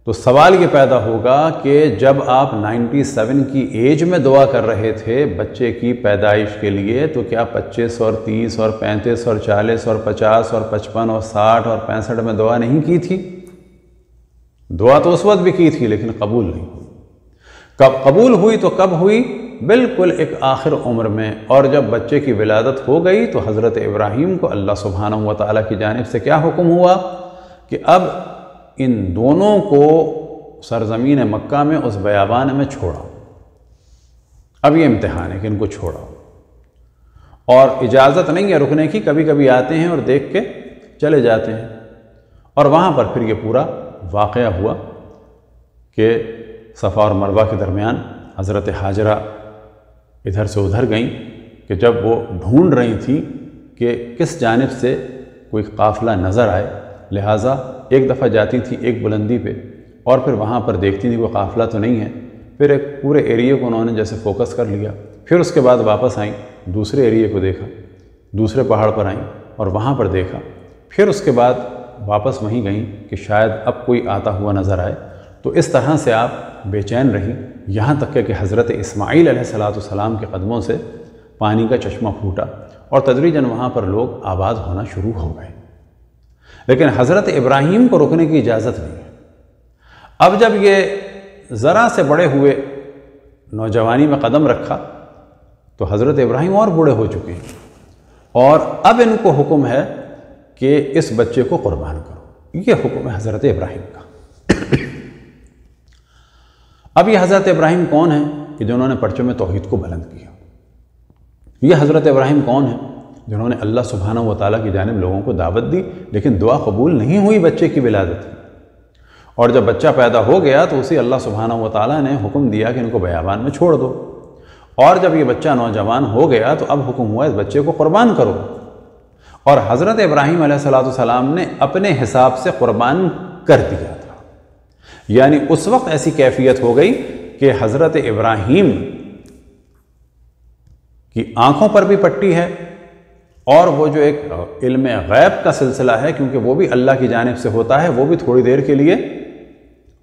تو سوال یہ پیدا ہوگا کہ جب آپ 97 کی ایج میں دعا کر رہے تھے بچے کی پیدائش کے لیے، تو کیا 25 اور 30 اور 35 اور 40 اور 50 اور 55 اور 60 اور 65 میں دعا نہیں کی تھی؟ دعا تو اس وقت بھی کی تھی لیکن قبول نہیں ہوئی۔ کب قبول ہوئی تو کب ہوئی؟ بالکل ایک آخر عمر میں، اور جب بچے کی ولادت ہو گئی تو حضرت ابراہیم کو اللہ سبحانہ و تعالیٰ کی جانب سے کیا حکم ہوا کہ اب ان دونوں کو سرزمین مکہ میں اس بیابان میں چھوڑا۔ اب یہ امتحان ہے کہ ان کو چھوڑا، اور اجازت نہیں ہے رکنے کی، کبھی کبھی آتے ہیں اور دیکھ کے چلے جاتے ہیں۔ اور وہاں پر پھر یہ پورا واقعہ ہوا کہ صفا اور مروہ کے درمیان حضرت ہاجرہ ادھر سے ادھر گئیں کہ جب وہ ڈھونڈ رہی تھیں کہ کس جانب سے کوئی قافلہ نظر آئے، لہٰذا ایک دفعہ جاتی تھی ایک بلندی پہ اور پھر وہاں پر دیکھتی تھی کوئی قافلہ تو نہیں ہے، پھر ایک پورے ایریے کو انہوں نے جیسے فوکس کر لیا، پھر اس کے بعد واپس آئیں، دوسرے ایریے کو دیکھا، دوسرے پہاڑ پر آئیں اور وہاں پر دیکھا، پھر اس کے بعد واپس وہیں گئیں کہ شاید اب کوئی آتا ہوا نظر آئے۔ تو اس طرح سے آپ بے چین رہیں یہاں تک کہ حضرت اسماعیل علیہ السلام کے قدموں سے پانی کا چشمہ پھوٹا اور تدریجاً وہاں پر لوگ آباد ہونا شروع ہو گئے۔ لیکن حضرت ابراہیم کو رکنے کی اجازت نہیں ہے۔ اب جب یہ ذرا سے بڑے ہوئے، نوجوانی میں قدم رکھا، تو حضرت ابراہیم اور بوڑھے ہو چکے ہیں، اور اب ان کو حکم ہے کہ اس بچے کو قربان کرو۔ یہ حکم ہے حضرت ابراہیم کا۔ اب یہ حضرت ابراہیم کون ہیں کہ جنہوں نے پرچم توحید کو بلند کیا؟ یہ حضرت ابراہیم کون ہیں جنہوں نے اللہ سبحانہ و تعالیٰ کی جانب لوگوں کو دعوت دی، لیکن دعا قبول نہیں ہوئی بچے کی ولادت میں، اور جب بچہ پیدا ہو گیا تو اسی اللہ سبحانہ و تعالیٰ نے حکم دیا کہ ان کو بیابان میں چھوڑ دو، اور جب یہ بچہ نوجوان ہو گیا تو اب حکم ہوا اس بچے کو قربان کرو، اور حضرت ابراہیم علیہ السلام نے اپنے حساب سے قربان کر دیا تھا۔ یعنی اس وقت ایسی کیفیت ہو گئی کہ حضرت ابراہیم کی آنکھوں پر بھی پٹی ہے، اور وہ جو ایک علم غیب کا سلسلہ ہے، کیونکہ وہ بھی اللہ کی جانب سے ہوتا ہے، وہ بھی تھوڑی دیر کے لیے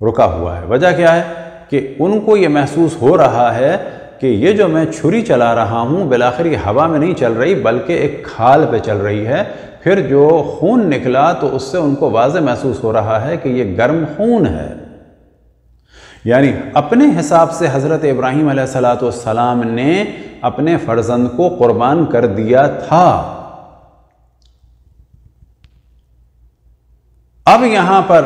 رکا ہوا ہے۔ وجہ کیا ہے کہ ان کو یہ محسوس ہو رہا ہے کہ یہ جو میں چھری چلا رہا ہوں بالآخر یہ ہوا میں نہیں چل رہی بلکہ ایک کھال پہ چل رہی ہے۔ پھر جو خون نکلا تو اس سے ان کو واضح محسوس ہو رہا ہے کہ یہ گرم خون ہے۔ یعنی اپنے حساب سے حضرت ابراہیم علیہ السلام نے اپنے فرزند کو قربان کر دیا تھا۔ اب یہاں پر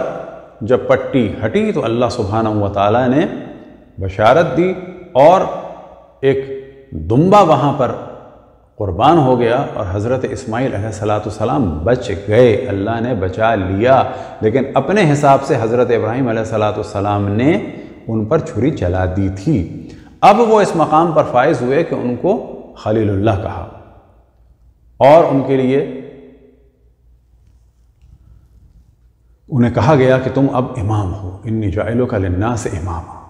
جب پٹی ہٹی تو اللہ سبحانہ و تعالیٰ نے بشارت دی، اور ایک دمبا وہاں پر قربان ہو گیا، اور حضرت اسماعیل علیہ السلام بچ گئے، اللہ نے بچا لیا۔ لیکن اپنے حساب سے حضرت ابراہیم علیہ السلام نے ان پر چھری چلا دی تھی۔ اب وہ اس مقام پر فائز ہوئے کہ ان کو خلیل اللہ کہا، اور ان کے لیے انہیں کہا گیا کہ تم اب امام ہو، انی جاعلک للناس اماما۔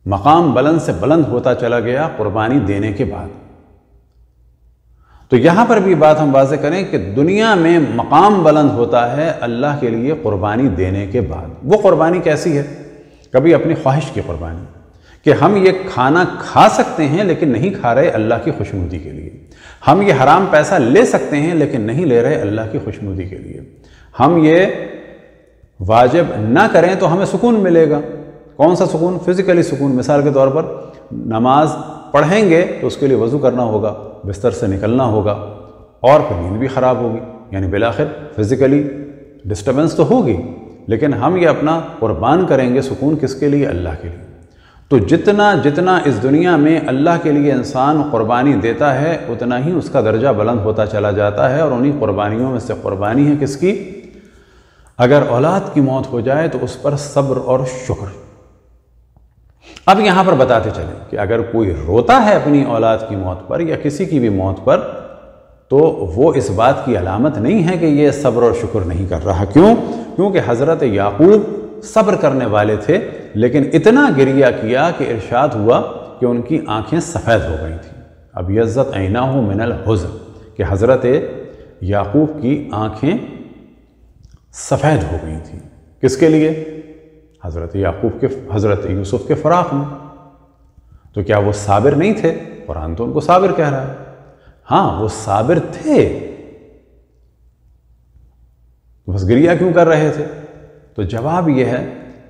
مقام بلند سے بلند ہوتا چلا گیا قربانی دینے کے بعد۔ تو یہاں پر بھی بات ہم واضح کریں کہ دنیا میں مقام بلند ہوتا ہے اللہ کے لیے قربانی دینے کے بعد۔ وہ قربانی کیسی ہے؟ کبھی اپنی خواہش کی قربانی، کہ ہم یہ کھانا کھا سکتے ہیں لیکن نہیں کھا رہے اللہ کی خوشنودی کے لیے، ہم یہ حرام پیسہ لے سکتے ہیں لیکن نہیں لے رہے اللہ کی خوشنودی کے لیے، ہم یہ واجب نہ کریں تو ہمیں سکون ملے گا۔ کون سا سکون؟ فزیکلی سکون۔ مثال کے طور پر نماز پڑھیں گے تو اس کے لیے وضو کرنا ہوگا، بستر سے نکلنا ہوگا، اور پھر نیند بھی خراب ہوگی، یعنی بالآخر فزیکلی ڈسٹربنس تو ہوگی، لیکن ہم یہ اپنا قربان کریں گے سکون کس کے لیے؟ اللہ کے لیے۔ تو جتنا اس دنیا میں اللہ کے لیے انسان قربانی دیتا ہے اتنا ہی اس کا درجہ بلند ہوتا چلا جاتا ہے، اور انہی قربانیوں میں سے قربانی ہے کس کی؟ اگر اولاد کی موت ہو جائے تو اس پر صبر اور شکر۔ اب یہاں پر بتاتے چلیں کہ اگر کوئی روتا ہے اپنی اولاد کی موت پر یا کسی کی بھی موت پر تو وہ اس بات کی علامت نہیں ہے کہ یہ صبر اور شکر نہیں کر رہا۔ کیوں؟ کیونکہ حضرت یعقوب صبر کرنے والے تھے، لیکن اتنا گریہ کیا کہ ارشاد ہوا کہ ان کی آنکھیں سفید ہو گئی تھیں۔ ابیضت عیناہ من الحزن، کہ حضرت یعقوب کی آنکھیں سفید ہو گئی تھیں۔ کس کے لیے؟ حضرت یوسف کے فراق میں۔ تو کیا وہ صابر نہیں تھے؟ قرآن تو ان کو صابر کہہ رہا ہے۔ ہاں وہ صابر تھے، بس گریہ کیوں کر رہے تھے؟ تو جواب یہ ہے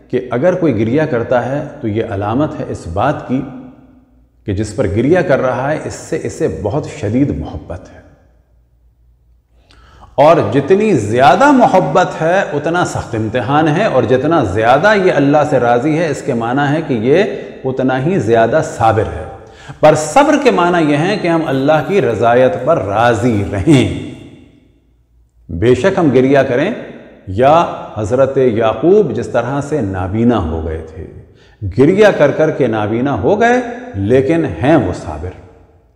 کہ اگر کوئی گریہ کرتا ہے تو یہ علامت ہے اس بات کی کہ جس پر گریہ کر رہا ہے اس سے اسے بہت شدید محبت ہے، اور جتنی زیادہ محبت ہے اتنا سخت امتحان ہے، اور جتنا زیادہ یہ اللہ سے راضی ہے اس کے معنی ہے کہ یہ اتنا ہی زیادہ صابر ہے۔ پر صبر کے معنی یہ ہے کہ ہم اللہ کی رضایت پر راضی رہیں۔ بے شک ہم گریہ کریں، یا حضرت یعقوب جس طرح سے نابینا ہو گئے تھے، گریہ کر کر کے نابینا ہو گئے لیکن ہیں وہ صابر۔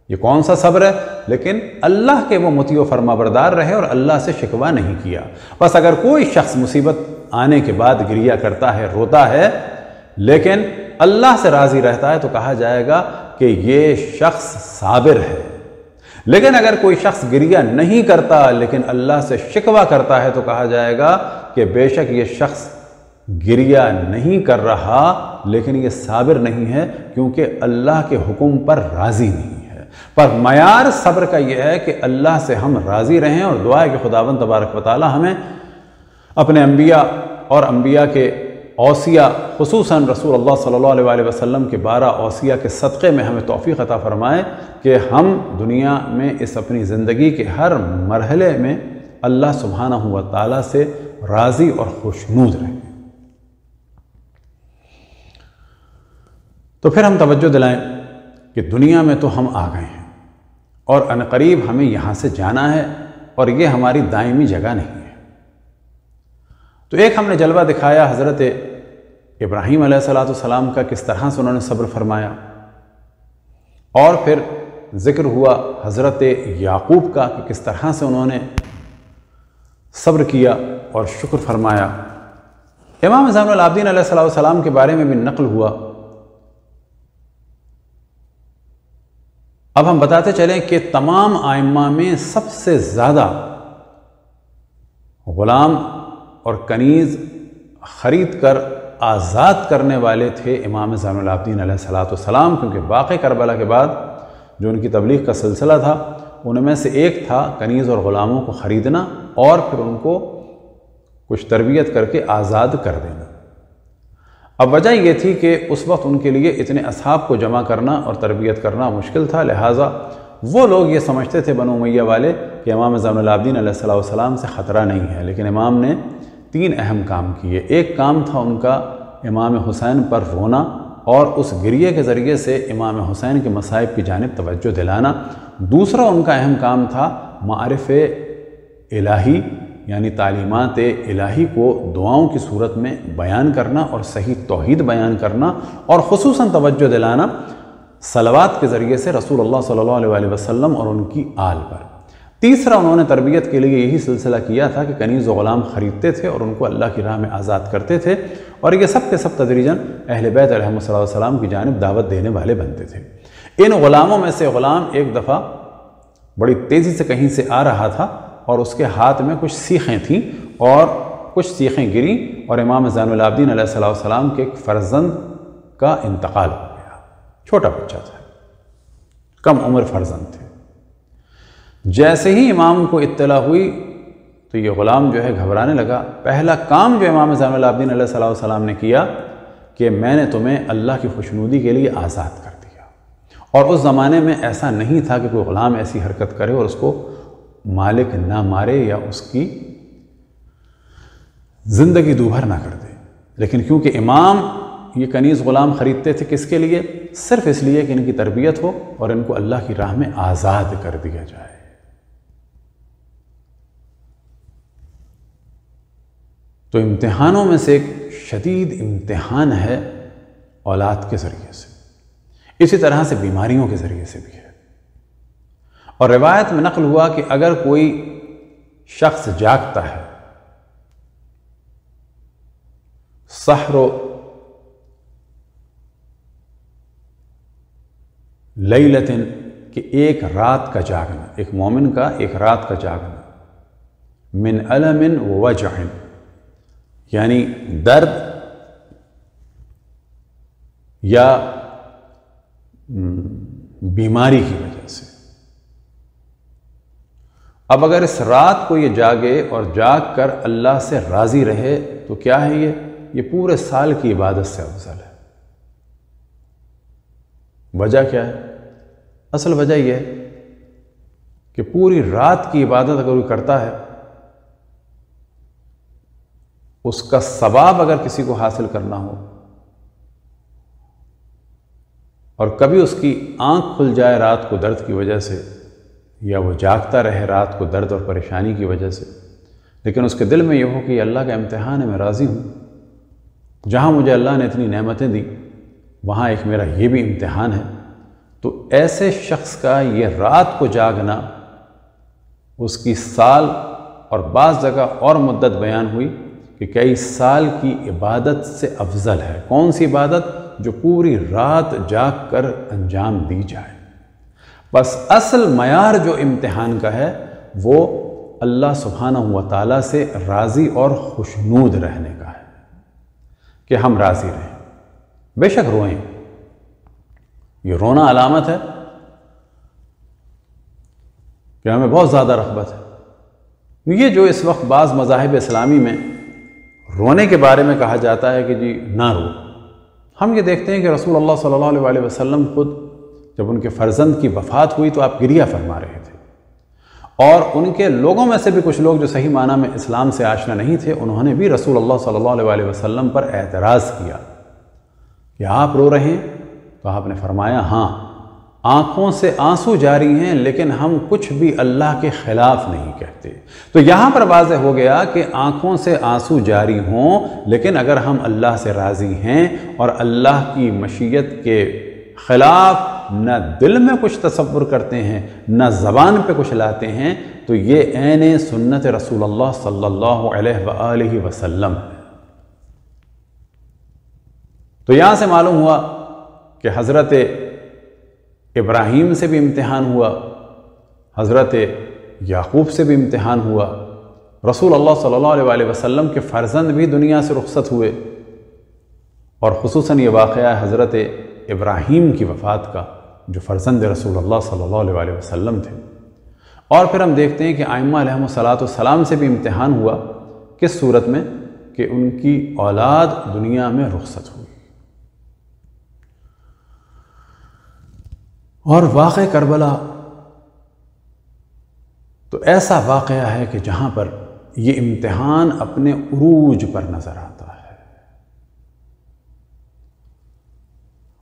یہ کون سا صبر ہے؟ لیکن اللہ کے وہ مطیع و فرما بردار رہے اور اللہ سے شکوہ نہیں کیا۔ بس اگر کوئی شخص مصیبت آنے کے بعد گریہ کرتا ہے، روتا ہے، لیکن اللہ سے راضی رہتا ہے تو کہا جائے گا کہ یہ شخص صابر ہے۔ لیکن اگر کوئی شخص گریہ نہیں کرتا لیکن اللہ سے شکوہ کرتا ہے تو کہا جائے گا کہ بے شک یہ شخص گریہ نہیں کر رہا لیکن یہ صابر نہیں ہے، کیونکہ اللہ کے حکم پر راضی نہیں ہے۔ پر معیار صبر کا یہ ہے کہ اللہ سے ہم راضی رہیں، اور دعا ہے کہ خداوند تبارک و تعالی ہمیں اپنے انبیاء اور انبیاء کے اوصیاء، خصوصاً رسول اللہ صلی اللہ علیہ وسلم کے 12 اوصیاء کے صدقے میں ہمیں توفیق عطا فرمائے کہ ہم دنیا میں اس اپنی زندگی کے ہر مرحلے میں اللہ سبحانہ و تعالیٰ سے راضی اور خوشنود رہیں۔ تو پھر ہم توجہ دلائیں کہ دنیا میں تو ہم آ گئے ہیں اور عنقریب ہمیں یہاں سے جانا ہے، اور یہ ہماری دائمی جگہ نہیں ہے۔ تو ایک ہم نے جلوہ دکھایا حضرت ابراہیم علیہ السلام کا، کس طرح سے انہوں نے صبر فرمایا، اور پھر ذکر ہوا حضرت یعقوب کا کہ کس طرح سے انہوں نے صبر کیا اور شکر فرمایا۔ امام زین العابدین علیہ السلام کے بارے میں بھی نقل ہوا۔ اب ہم بتاتے چلیں کہ تمام ائمہ میں سب سے زیادہ غلام اور کنیز خرید کر آزاد کرنے والے تھے امام زین العابدین علیہ السلام، کیونکہ واقع کربلا کے بعد جو ان کی تبلیغ کا سلسلہ تھا ان میں سے ایک تھا کنیز اور غلاموں کو خریدنا اور پھر ان کو کچھ تربیت کر کے آزاد کر دینا۔ اب وجہ یہ تھی کہ اس وقت ان کے لیے اتنے اصحاب کو جمع کرنا اور تربیت کرنا مشکل تھا، لہٰذا وہ لوگ یہ سمجھتے تھے بنو امیہ والے کہ امام زین العابدین علیہ السلام سے خطرہ نہیں ہے، لیکن امام نے 3 اہم کام کیے۔ ایک کام تھا ان کا امام حسین پر رونا اور اس گریے کے ذریعے سے امام حسین کے مصائب کی جانب توجہ دلانا۔ دوسرا ان کا اہم کام تھا معارف الہی، یعنی تعلیمات الہی کو دعاؤں کی صورت میں بیان کرنا اور صحیح توحید بیان کرنا، اور خصوصاً توجہ دلانا صلوات کے ذریعے سے رسول اللہ صلی اللہ علیہ وسلم اور ان کی آل پر۔ تیسرا انہوں نے تربیت کے لیے یہی سلسلہ کیا تھا کہ کنیز و غلام خریدتے تھے اور ان کو اللہ کی راہ میں آزاد کرتے تھے، اور یہ سب کے سب تدریجاً اہل بیت علیہ السلام کی جانب دعوت دینے والے بنتے تھے۔ ان غلاموں میں سے غلام ایک دفعہ بڑی تیزی سے کہیں سے آ رہا تھا اور اس کے ہاتھ میں کچھ سیخیں تھیں اور کچھ سیخیں گریں، اور امام زین العابدین علیہ السلام کے ایک فرزند کا انتقال ہو گیا۔ چھوٹا بچہ تھا، کم عمر فرزند تھے۔ جیسے ہی امام کو اطلاع ہوئی تو یہ غلام جو ہے گھبرانے لگا۔ پہلا کام جو امام زین العابدین علیہ السلام نے کیا کہ میں نے تمہیں اللہ کی خوشنودی کے لیے آزاد کر دیا، اور اس زمانے میں ایسا نہیں تھا کہ کوئی غلام ایسی حرکت کرے اور اس کو مالک نہ مارے یا اس کی زندگی دوبھر نہ کر دے، لیکن کیونکہ امام یہ کنیز غلام خریدتے تھے کس کے لیے؟ صرف اس لیے کہ ان کی تربیت ہو اور ان کو اللہ کی راہ میں آزاد کر دیا جائے۔ تو امتحانوں میں سے ایک شدید امتحان ہے اولاد کے ذریعے سے، اسی طرح سے بیماریوں کے ذریعے سے بھی ہے۔ اور روایت میں نقل ہوا کہ اگر کوئی شخص جاگتا ہے سحر و لیلتن، کہ ایک رات کا جاگنا، ایک مومن کا ایک رات کا جاگنا، من علم و وجع، یعنی درد یا بیماری کی وجہ سے، اب اگر اس رات کو یہ جاگے اور جاگ کر اللہ سے راضی رہے تو کیا ہے یہ پورے سال کی عبادت سے افضل ہے۔ وجہ کیا ہے؟ اصل وجہ یہ ہے کہ پوری رات کی عبادت اگر کوئی کرتا ہے، اس کا ثواب اگر کسی کو حاصل کرنا ہو، اور کبھی اس کی آنکھ کھل جائے رات کو درد کی وجہ سے، یا وہ جاگتا رہے رات کو درد اور پریشانی کی وجہ سے، لیکن اس کے دل میں یہ ہو کہ یہ اللہ کا امتحان ہے، میں راضی ہوں، جہاں مجھے اللہ نے اتنی نعمتیں دی وہاں ایک میرا یہ بھی امتحان ہے، تو ایسے شخص کا یہ رات کو جاگنا اس کی سال اور بعض جگہ اور مدت بیان ہوئی کہ کئی سال کی عبادت سے افضل ہے۔ کون سی عبادت؟ جو پوری رات جاگ کر انجام دی جائے۔ بس اصل معیار جو امتحان کا ہے وہ اللہ سبحانہ و تعالیٰ سے راضی اور خوشنود رہنے کا ہے، کہ ہم راضی رہیں۔ بے شک روئیں، یہ رونا علامت ہے کہ ہمیں بہت زیادہ رغبت ہے۔ یہ جو اس وقت بعض مذاہب اسلامی میں رونے کے بارے میں کہا جاتا ہے کہ جی نہ رو، ہم یہ دیکھتے ہیں کہ رسول اللہ صلی اللہ علیہ وسلم خود جب ان کے فرزند کی وفات ہوئی تو آپ گریہ فرما رہے تھے، اور ان کے لوگوں میں سے بھی کچھ لوگ جو صحیح معنی میں اسلام سے آشنا نہیں تھے، انہوں نے بھی رسول اللہ صلی اللہ علیہ وسلم پر اعتراض کیا کہ آپ رو رہے ہیں؟ تو آپ نے فرمایا ہاں، آنکھوں سے آنسو جاری ہیں لیکن ہم کچھ بھی اللہ کے خلاف نہیں کہتے۔ تو یہاں پر واضح ہو گیا کہ آنکھوں سے آنسو جاری ہوں لیکن اگر ہم اللہ سے راضی ہیں اور اللہ کی مشیت کے خلاف نہ دل میں کچھ تصور کرتے ہیں نہ زبان پہ کچھ لاتے ہیں، تو یہ عین سنت رسول اللہ صلی اللہ علیہ وآلہ وسلم ہے۔ تو یہاں سے معلوم ہوا کہ حضرت ابراہیم سے بھی امتحان ہوا، حضرت یعقوب سے بھی امتحان ہوا، رسول اللہ صلی اللہ علیہ وسلم کے فرزند بھی دنیا سے رخصت ہوئے، اور خصوصاً یہ واقعہ ہے حضرت ابراہیم کی وفات کا جو فرزند رسول اللہ صلی اللہ علیہ وسلم تھے۔ اور پھر ہم دیکھتے ہیں کہ ائمہ علیہم السلام سے بھی امتحان ہوا، کس صورت میں؟ کہ ان کی اولاد دنیا میں رخصت ہوئی۔ اور واقعہ کربلا تو ایسا واقعہ ہے کہ جہاں پر یہ امتحان اپنے عروج پر نظر آتا ہے،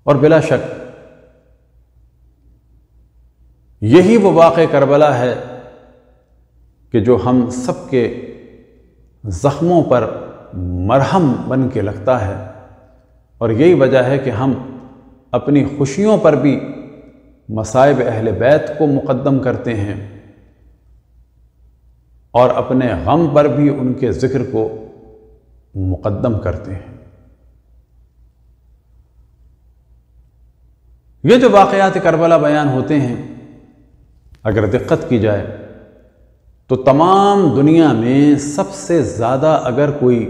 اور بلا شک یہی وہ واقعہ کربلا ہے کہ جو ہم سب کے زخموں پر مرہم بن کے لگتا ہے، اور یہی وجہ ہے کہ ہم اپنی خوشیوں پر بھی مصائب اہل بیت کو مقدم کرتے ہیں، اور اپنے غم پر بھی ان کے ذکر کو مقدم کرتے ہیں۔ یہ جو واقعات کربلا بیان ہوتے ہیں اگر دقت کی جائے تو تمام دنیا میں سب سے زیادہ اگر کوئی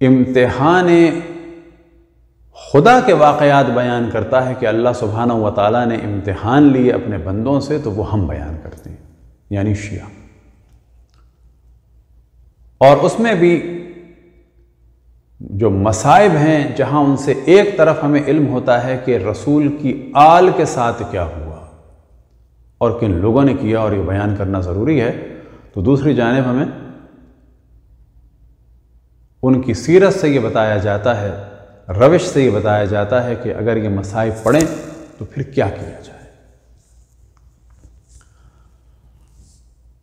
امتحان خدا کے واقعات بیان کرتا ہے کہ اللہ سبحانہ و تعالیٰ نے امتحان لیے اپنے بندوں سے، تو وہ ہم بیان کرتے ہیں، یعنی شیعہ۔ اور اس میں بھی جو مصائب ہیں جہاں ان سے ایک طرف ہمیں علم ہوتا ہے کہ رسول کی آل کے ساتھ کیا ہوا اور کن لوگوں نے کیا، اور یہ بیان کرنا ضروری ہے، تو دوسری جانب ہمیں ان کی سیرت سے یہ بتایا جاتا ہے، روش سے یہ بتایا جاتا ہے کہ اگر یہ مصائب پڑیں تو پھر کیا کیا جائے۔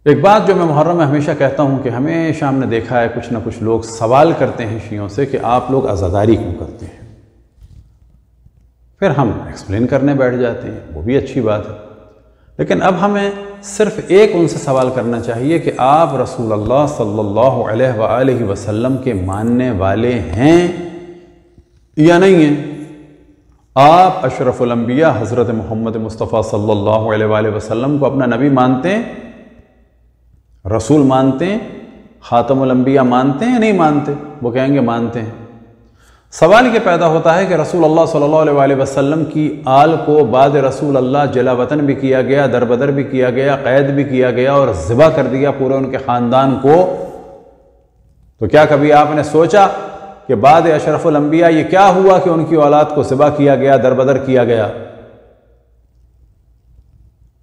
ایک بات جو میں محرم میں ہمیشہ کہتا ہوں کہ ہمیشہ ہم نے دیکھا ہے کچھ نہ کچھ لوگ سوال کرتے ہیں شیعوں سے کہ آپ لوگ عزاداری کیوں کرتے ہیں؟ پھر ہم ایکسپلین کرنے بیٹھ جاتے ہیں، وہ بھی اچھی بات ہے، لیکن اب ہمیں صرف ایک ان سے سوال کرنا چاہیے کہ آپ رسول اللہ صلی اللہ علیہ وآلہ وسلم کے ماننے والے ہیں یا نہیں ہیں؟ آپ اشرف الانبیاء حضرت محمد مصطفیٰ صلی اللہ علیہ وآلہ وسلم کو اپنا نبی مانتے ہیں، رسول مانتے ہیں، خاتم الانبیاء مانتے ہیں یا نہیں مانتے؟ وہ کہیں گے مانتے ہیں۔ سوال یہ پیدا ہوتا ہے کہ رسول اللہ صلی اللہ علیہ وسلم کی آل کو بعد رسول اللہ جلا وطن بھی کیا گیا، دربدر بھی کیا گیا، قید بھی کیا گیا اور ذبح کر دیا پورے ان کے خاندان کو، تو کیا کبھی آپ نے سوچا کہ بعد اشرف الانبیاء یہ کیا ہوا کہ ان کی اولاد کو ذبح کیا گیا، دربدر کیا گیا؟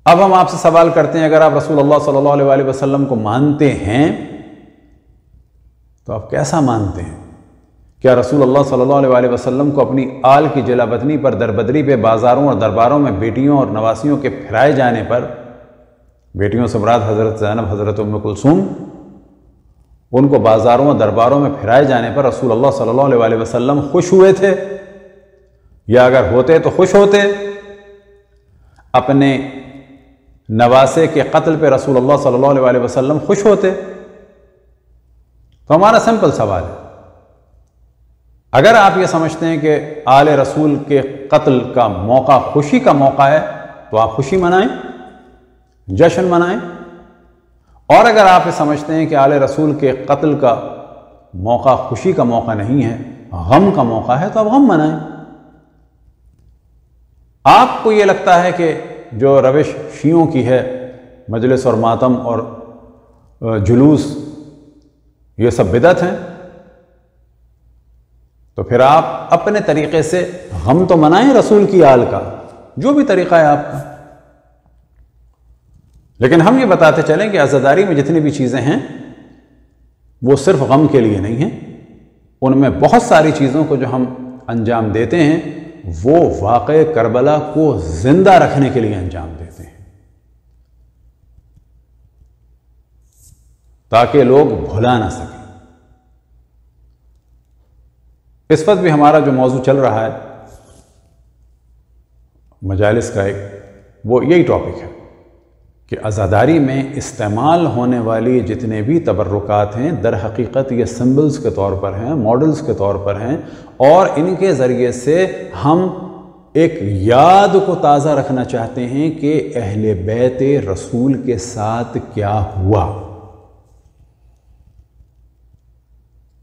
اب ہم آپ سے سوال کرتے ہیں، اگر آپ رسول اللہ صلی اللہ علیہ وسلم کو مانتے ہیں تو آپ کیسا مانتے ہیں؟ کیا رسول اللہ صلی اللہ علیہ وسلم کو اپنی آل کی جلا وطنی پر، دربدری پہ، بازاروں اور درباروں میں بیٹیوں اور نواسیوں کے پھرائے جانے پر، بیٹیوں سے مراد حضرت زینب، حضرت ام کلثوم، ان کو بازاروں اور درباروں میں پھرائے جانے پر رسول اللہ صلی اللہ علیہ وسلم خوش ہوئے تھے؟ یا اگر ہوتے تو خوش ہوتے؟ اپنے نواسے کے قتل پہ رسول اللہ صلی اللہ علیہ وسلم خوش ہوتے؟ تو ہمارا سمپل سوال ہے، اگر آپ یہ سمجھتے ہیں کہ آل رسول کے قتل کا موقع خوشی کا موقع ہے تو آپ خوشی منائیں، جشن منائیں، اور اگر آپ یہ سمجھتے ہیں کہ آل رسول کے قتل کا موقع خوشی کا موقع نہیں ہے، غم کا موقع ہے، تو آپ غم منائیں۔ آپ کو یہ لگتا ہے کہ جو روش شیعوں کی ہے، مجلس اور ماتم اور جلوس، یہ سب بدعت ہیں، تو پھر آپ اپنے طریقے سے غم تو منائیں رسول کی آل کا، جو بھی طریقہ ہے آپ کا۔ لیکن ہم یہ بتاتے چلیں کہ عزاداری میں جتنی بھی چیزیں ہیں وہ صرف غم کے لیے نہیں ہیں، ان میں بہت ساری چیزوں کو جو ہم انجام دیتے ہیں وہ واقع کربلا کو زندہ رکھنے کے لیے انجام دیتے ہیں، تاکہ لوگ بھلا نہ سکیں۔ اس وقت بھی ہمارا جو موضوع چل رہا ہے مجالس کا وہ یہی ٹاپک ہے کہ عزاداری میں استعمال ہونے والی جتنے بھی تبرکات ہیں در حقیقت یہ سمبلز کے طور پر ہیں، ماڈلز کے طور پر ہیں، اور ان کے ذریعے سے ہم ایک یاد کو تازہ رکھنا چاہتے ہیں کہ اہل بیت رسول کے ساتھ کیا ہوا۔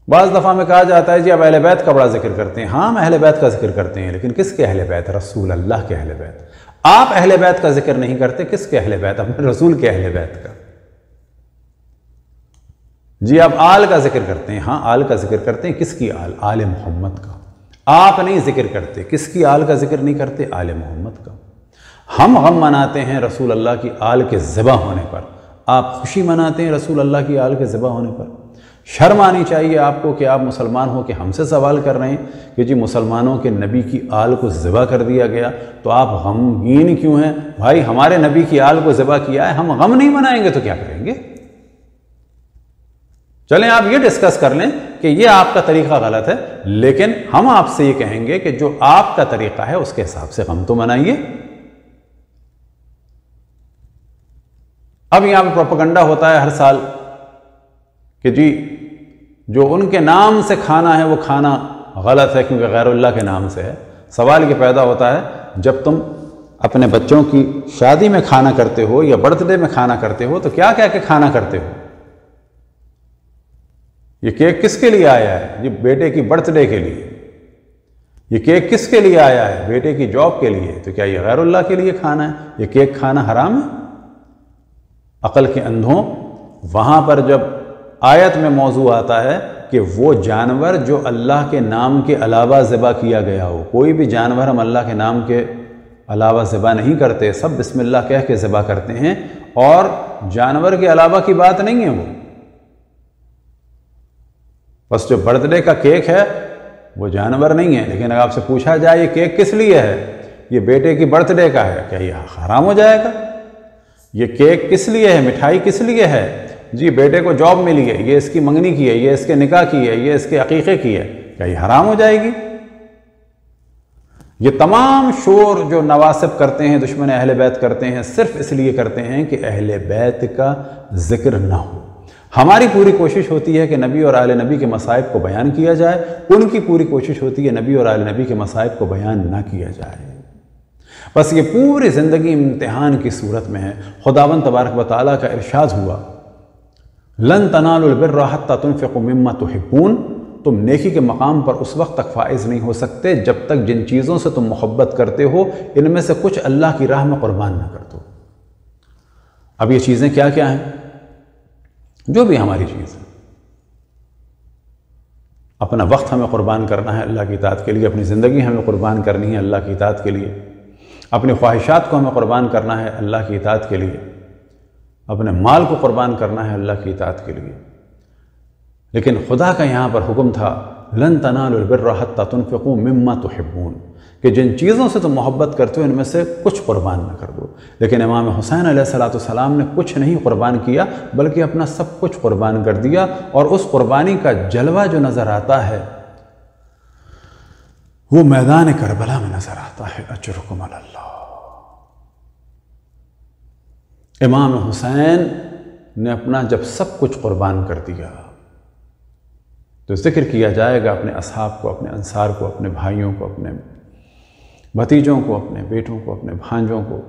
بعض دفعہ میں کہا جاتا ہے جی اب اہل بیت کا بڑا ذکر کرتے ہیں۔ ہاں ہم اہل بیت کا ذکر کرتے ہیں، لیکن کس کے اہل بیت؟ رسول اللہ کے اہل بیت۔ آپ اہل بیت کا ذکر نہیں کرتے، کس کے اہل بیت؟ اپنے رسول کے اہل بیت کا۔ جی آپ آل کا ذکر کرتے ہیں، ہاں آل کا ذکر کرتے ہیں، کس کی آل؟ آل محمد کا۔ آپ نہیں ذکر کرتے، کس کی آل کا ذکر نہیں کرتے؟ آل محمد کا۔ ہم غم مناتے ہیں رسول اللہ کی آل کے ذبح ہونے پر، آپ خوشی مناتے ہیں رسول اللہ کی آل کے ذبح ہونے پر۔ شرم آنی چاہیے آپ کو کہ آپ مسلمان ہو کہ ہم سے سوال کر رہے ہیں کہ جی مسلمانوں کے نبی کی آل کو ذبح کر دیا گیا تو آپ غمگین کیوں ہیں؟ بھائی ہمارے نبی کی آل کو ذبح کیا ہے، ہم غم نہیں منائیں گے تو کیا کریں گے؟ چلیں آپ یہ ڈسکس کر لیں کہ یہ آپ کا طریقہ غلط ہے، لیکن ہم آپ سے یہ کہیں گے کہ جو آپ کا طریقہ ہے اس کے حساب سے غم تو منائیے۔ اب یہاں پہ پروپیگنڈا ہوتا ہے ہر سال کہ جی جو ان کے نام سے کھانا ہے وہ کھانا غلط ہے کیونکہ غیر اللہ کے نام سے ہے۔ سوال یہ پیدا ہوتا ہے جب تم اپنے بچوں کی شادی میں کھانا کرتے ہو یا برتھ ڈے میں کھانا کرتے ہو تو کیا کیا کہ کھانا کرتے ہو؟ یہ کیک کس کے لیے آیا ہے؟ یہ بیٹے کی برتھ ڈے کے لیے۔ یہ کیک کس کے لیے آیا ہے؟ بیٹے کی جاب کے لیے۔ تو کیا یہ غیر اللہ کے لیے کھانا ہے؟ یہ کیک کھانا حرام ہے؟ عقل کے اندھوں، وہاں پر جب آیت میں موضوع آتا ہے کہ وہ جانور جو اللہ کے نام کے علاوہ ذبح کیا گیا ہو، کوئی بھی جانور ہم اللہ کے نام کے علاوہ ذبح نہیں کرتے، سب بسم اللہ کہہ کے ذبح کرتے ہیں، اور جانور کے علاوہ کی بات نہیں ہے وہ۔ بس جو برتھ ڈے کا کیک ہے وہ جانور نہیں ہے، لیکن اگر آپ سے پوچھا جائے یہ کیک کس لیے ہے؟ یہ بیٹے کی برتھ ڈے کا ہے، کیا یہ حرام ہو جائے گا؟ یہ کیک کس لیے ہے؟ مٹھائی کس لیے ہے؟ جی بیٹے کو جاب ملی ہے، یہ اس کی منگنی کی ہے، یہ اس کے نکاح کی ہے، یہ اس کے عقیقے کی ہے، کیا یہ حرام ہو جائے گی؟ یہ تمام شور جو نواسب کرتے ہیں، دشمن اہل بیت کرتے ہیں، صرف اس لیے کرتے ہیں کہ اہل بیت کا ذکر نہ ہو۔ ہماری پوری کوشش ہوتی ہے کہ نبی اور آل نبی کے مصائب کو بیان کیا جائے، ان کی پوری کوشش ہوتی ہے نبی اور آل نبی کے مصائب کو بیان نہ کیا جائے۔ بس یہ پوری زندگی امتحان کی صورت میں ہے۔ خداوند تبارک و تعالیٰ کا ارشاد ہوا، لن تنالوا البر حتى تنفقوا مما تحبون تم نیکی کے مقام پر اس وقت تک فائز نہیں ہو سکتے جب تک جن چیزوں سے تم محبت کرتے ہو ان میں سے کچھ اللہ کی راہ میں قربان نہ کر دو۔ اب یہ چیزیں کیا کیا ہیں؟ جو بھی ہماری چیز ہے، اپنا وقت ہمیں قربان کرنا ہے اللہ کی اطاعت کے لیے، اپنی زندگی ہمیں قربان کرنی ہے اللہ کی اطاعت کے لیے، اپنی خواہشات کو ہمیں قربان کرنا ہے اللہ کی اطاعت کے لیے، اپنے مال کو قربان کرنا ہے اللہ کی اطاعت کے لیے۔ لیکن خدا کا یہاں پر حکم تھا لن تنالوا البر حتى تنفقوا مما تحبون، کہ جن چیزوں سے تم محبت کرتے ہو ان میں سے کچھ قربان نہ کر دو۔ لیکن امام حسین علیہ السلام نے کچھ نہیں قربان کیا بلکہ اپنا سب کچھ قربان کر دیا، اور اس قربانی کا جلوہ جو نظر آتا ہے وہ میدان کربلا میں نظر آتا ہے۔ اجرکم علی اللہ۔ امام حسین نے اپنا جب سب کچھ قربان کر دیا تو ذکر کیا جائے گا اپنے اصحاب کو، اپنے انصار کو، اپنے بھائیوں کو، اپنے بھتیجوں کو، اپنے بیٹوں کو، اپنے بھانجوں کو،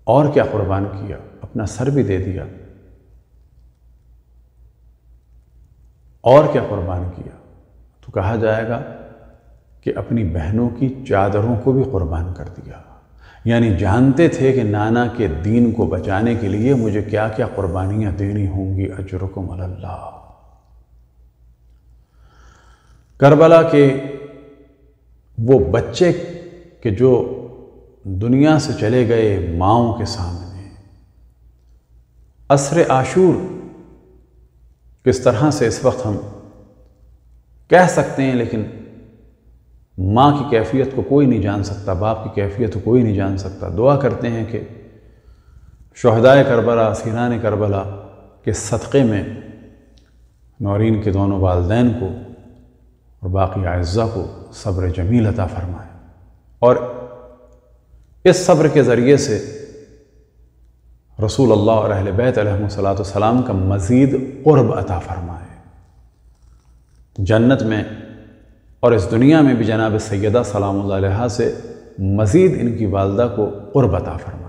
اور کیا قربان کیا؟ اپنا سر بھی دے دیا۔ اور کیا قربان کیا؟ تو کہا جائے گا کہ اپنی بہنوں کی چادروں کو بھی قربان کر دیا، یعنی جانتے تھے کہ نانا کے دین کو بچانے کے لیے مجھے کیا کیا قربانیاں دینی ہوں گی۔ اجرکم علی اللہ۔ کربلا کے وہ بچے کہ جو دنیا سے چلے گئے ماؤں کے سامنے، عصر عاشور کس طرح سے اس وقت ہم کہہ سکتے ہیں، لیکن ماں کی کیفیت کو کوئی نہیں جان سکتا، باپ کی کیفیت کو کوئی نہیں جان سکتا۔ دعا کرتے ہیں کہ شہدائے کربلا، اسیران کربلا کے صدقے میں نورین کے دونوں والدین کو اور باقی اعزاء کو صبر جمیل عطا فرمائے، اور اس صبر کے ذریعے سے رسول اللہ اور اہل بیت علیہم السلام کا مزید قرب عطا فرمائے، جنت میں اور اس دنیا میں بھی جناب سیدہ سلام اللہ علیہا سے مزید ان کی والدہ کو قرب عطا فرمائے۔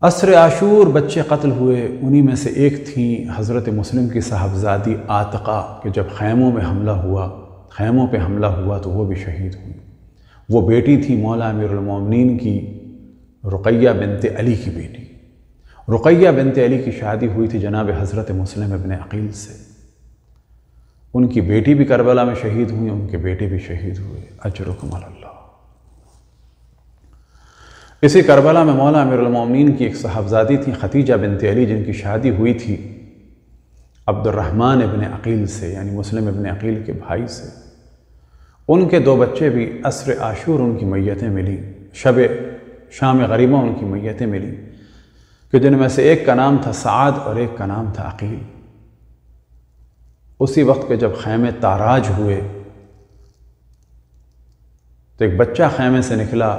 عصر عاشور بچے قتل ہوئے، انہی میں سے ایک تھیں حضرت مسلم کی صاحبزادی عاتقہ، کہ جب خیموں پہ حملہ ہوا تو وہ بھی شہید ہوئی۔ وہ بیٹی تھی مولا امیر المومنین کی رقیہ بنت علی کی بیٹی۔ رقیہ بنت علی کی شادی ہوئی تھی جناب حضرت مسلم ابن عقیل سے۔ ان کی بیٹی بھی کربلا میں شہید ہوئی، ان کے بیٹے بھی شہید ہوئے۔ اجرکم علی اللہ۔ اسی کربلا میں مولا امیر المومنین کی ایک صاحبزادی تھی ختیجہ بنت علی، جن کی شادی ہوئی تھی عبد الرحمن ابن عقیل سے، یعنی مسلم ابن عقیل کے بھائی سے۔ ان کے 2 بچے بھی عصر عاشور ان کی میتیں ملیں، شب شام غریبہ ان کی میتیں ملیں، کہ جن میں سے ایک کا نام تھا سعد اور ایک کا نام تھا عقیل۔ اسی وقت کے جب خیمے تاراج ہوئے تو ایک بچہ خیمے سے نکلا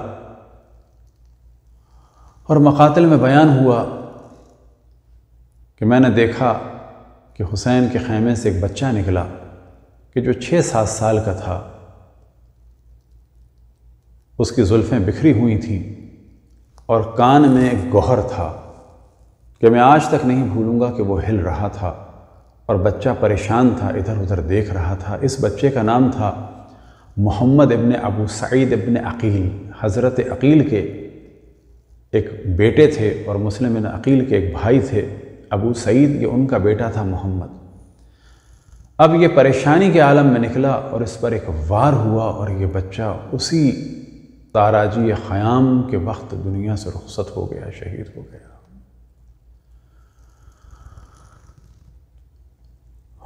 اور مقاتل میں بیان ہوا کہ میں نے دیکھا کہ حسین کے خیمے سے ایک بچہ نکلا کہ جو 6-7 سال کا تھا، اس کی زلفیں بکھری ہوئی تھیں اور کان میں ایک گوہر تھا کہ میں آج تک نہیں بھولوں گا کہ وہ ہل رہا تھا اور بچہ پریشان تھا، ادھر ادھر دیکھ رہا تھا۔ اس بچے کا نام تھا محمد ابن ابو سعید ابن عقیل۔ حضرت عقیل کے ایک بیٹے تھے اور مسلم بن عقیل کے ایک بھائی تھے ابو سعید، یہ ان کا بیٹا تھا محمد۔ اب یہ پریشانی کے عالم میں نکلا اور اس پر ایک وار ہوا اور یہ بچہ اسی تاراجی خیام کے وقت دنیا سے رخصت ہو گیا، شہید ہو گیا۔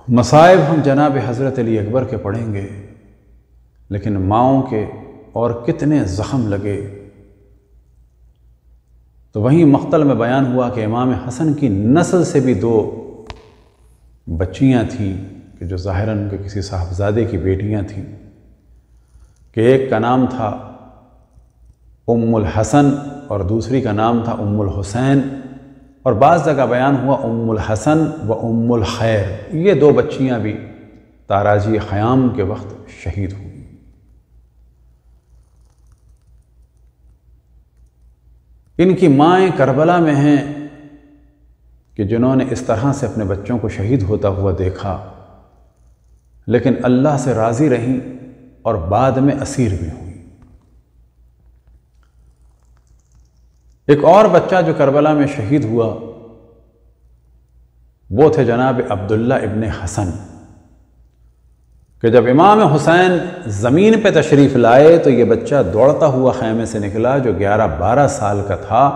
مصائب ہم جناب حضرت علی اکبر کے پڑھیں گے، لیکن ماؤں کے اور کتنے زخم لگے۔ تو وہیں مقتل میں بیان ہوا کہ امام حسن کی نسل سے بھی 2 بچیاں تھیں کہ جو ظاہراً ان کے کسی صاحبزادے کی بیٹیاں تھیں، کہ ایک کا نام تھا ام الحسن اور دوسری کا نام تھا ام الحسین، اور بعض جگہ بیان ہوا ام الحسن و ام الخیر۔ یہ 2 بچیاں بھی تاراجی خیام کے وقت شہید ہوئیں۔ ان کی مائیں کربلا میں ہیں کہ جنہوں نے اس طرح سے اپنے بچوں کو شہید ہوتا ہوا دیکھا لیکن اللہ سے راضی رہیں اور بعد میں اسیر بھی ہوئی۔ ایک اور بچہ جو کربلا میں شہید ہوا وہ تھے جناب عبداللہ ابن حسن، کہ جب امام حسین زمین پہ تشریف لائے تو یہ بچہ دوڑتا ہوا خیمے سے نکلا جو 11-12 سال کا تھا۔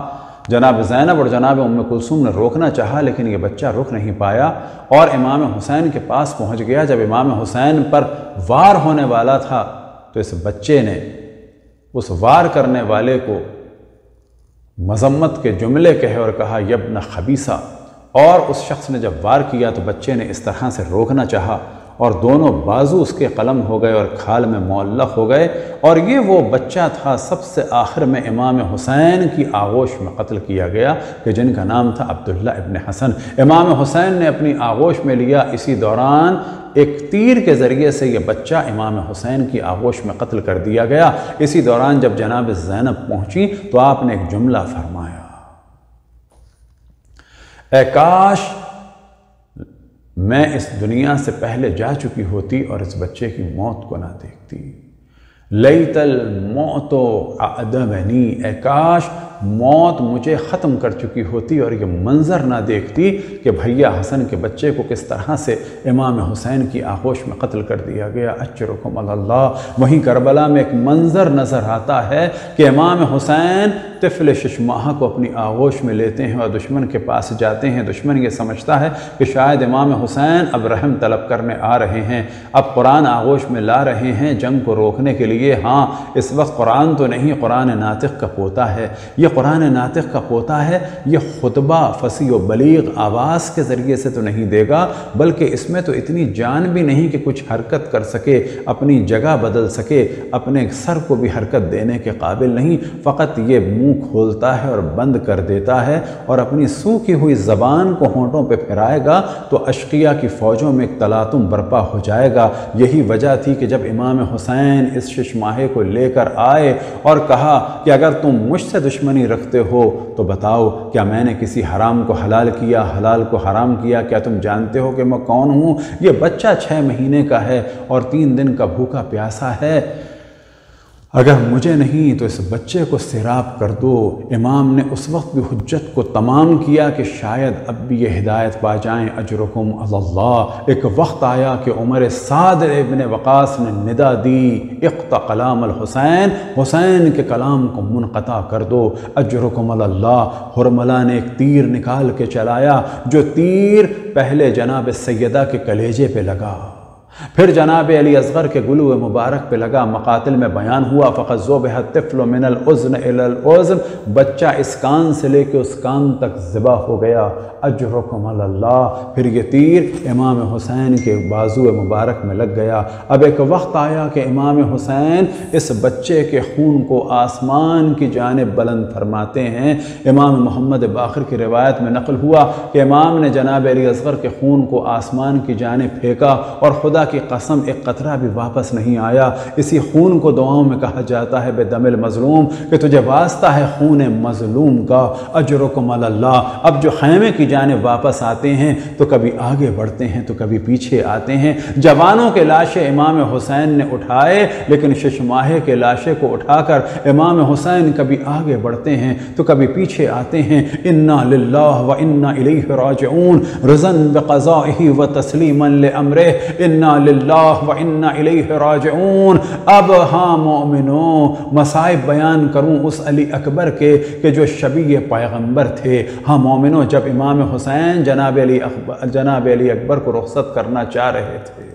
جناب زینب اور جناب ام کلثوم نے روکنا چاہا لیکن یہ بچہ رک نہیں پایا اور امام حسین کے پاس پہنچ گیا۔ جب امام حسین پر وار ہونے والا تھا تو اس بچے نے اس وار کرنے والے کو مذمت کے جملے کہے اور کہا یبن خبیثہ، اور اس شخص نے جب وار کیا تو بچے نے اس طرح سے روکنا چاہا اور دونوں بازو اس کے قلم ہو گئے اور کھال میں معلق ہو گئے، اور یہ وہ بچہ تھا سب سے آخر میں امام حسین کی آغوش میں قتل کیا گیا کہ جن کا نام تھا عبداللہ ابن حسن۔ امام حسین نے اپنی آغوش میں لیا، اسی دوران ایک تیر کے ذریعے سے یہ بچہ امام حسین کی آغوش میں قتل کر دیا گیا۔ اسی دوران جب جناب زینب پہنچی تو آپ نے ایک جملہ فرمایا، اے کاش میں اس دنیا سے پہلے جا چکی ہوتی اور اس بچے کی موت کو نہ دیکھتی۔ لیت الموت اعدمنی، اے کاش موت مجھے ختم کر چکی ہوتی اور یہ منظر نہ دیکھتی کہ بھیا حسن کے بچے کو کس طرح سے امام حسین کی آغوش میں قتل کر دیا گیا۔ اجرکم اللہ۔ وہیں کربلا میں ایک منظر نظر آتا ہے کہ امام حسین طفل 6 ماہ کو اپنی آغوش میں لیتے ہیں اور دشمن کے پاس جاتے ہیں۔ دشمن یہ سمجھتا ہے کہ شاید امام حسین اب رحم طلب کرنے آ رہے ہیں، اب قرآن آغوش میں لا رہے ہیں جنگ کو روکنے کے لیے۔ ہاں اس وقت قرآن تو نہیں، قرآن ناطق کا پوتا ہے۔ یہ قرآن ناطق کا پوتا ہے، یہ خطبہ فصیح و بلیغ آواز کے ذریعے سے تو نہیں دے گا، بلکہ اس میں تو اتنی جان بھی نہیں کہ کچھ حرکت کر سکے، اپنی جگہ بدل سکے، اپنے سر کو بھی حرکت دینے کے قابل نہیں، فقط یہ منہ کھولتا ہے اور بند کر دیتا ہے اور اپنی سوکھی ہوئی زبان کو ہونٹوں پہ پھیرائے گا تو اشقیاء کی فوجوں میں ایک تلاطم برپا ہو جائے گا۔ یہی وجہ تھی کہ جب امام حسین اس 6 ماہے کو لے کر آئے اور کہا کہ اگر تم مجھ سے دشمنی رکھتے ہو تو بتاؤ کیا میں نے کسی حرام کو حلال کیا، حلال کو حرام کیا؟ کیا تم جانتے ہو کہ میں کون ہوں؟ یہ بچہ 6 مہینے کا ہے اور 3 دن کا بھوکا پیاسا ہے، اگر مجھے نہیں تو اس بچے کو سیراب کر دو۔ امام نے اس وقت بھی حجت کو تمام کیا کہ شاید اب بھی یہ ہدایت پا جائیں۔ اجرکم اللہ۔ ایک وقت آیا کہ عمر سعد ابن وقاص نے ندا دی، اقطع کلام الحسین، حسین کے کلام کو منقطع کر دو۔ اجرکم اللہ۔ حرملہ نے ایک تیر نکال کے چلایا، جو تیر پہلے جناب سیدہ کے کلیجے پہ لگا، پھر جناب علی اصغر کے گلو مبارک پہ لگا۔ مقاتل میں بیان ہوا فقط ذبح الطفل من الاذن الى الاذن، بچہ اس کان سے لے کے اس کان تک ذبح ہو گیا۔ اجرکم اللہ۔ پھر یہ تیر امام حسین کے بازو مبارک میں لگ گیا۔ اب ایک وقت آیا کہ امام حسین اس بچے کے خون کو آسمان کی جانب بلند فرماتے ہیں۔ امام محمد باقر کی روایت میں نقل ہوا کہ امام نے جناب علی اصغر کے خون کو آسمان کی جانب پھینکا اور خدا کی قسم ایک قطرہ بھی واپس نہیں آیا۔ اسی خون کو دعاؤں میں کہا جاتا ہے بے دم المظلوم، کہ تجھے واسطہ ہے خون مظلوم کا۔ اجرکم اللہ۔ اب جو خیمے کی جانب واپس آتے ہیں تو کبھی آگے بڑھتے ہیں تو کبھی پیچھے آتے ہیں۔ جوانوں کے لاشیں امام حسین نے اٹھائے، لیکن 6 ماہے کے لاشے کو اٹھا کر امام حسین کبھی آگے بڑھتے ہیں تو کبھی پیچھے آتے ہیں۔ انا للہ و انا الیہ راجعون، رضا بقضائہ و تسلیما لامرہ، انا للہ و انا الیہ راجعون۔ اب ہاں مومنوں، مصائب بیان کروں اس علی اکبر کے کہ جو شبیہ پیغمبر تھے۔ ہاں مومنوں، جب امام حسین جناب علی اکبر کو رخصت کرنا چاہ رہے تھے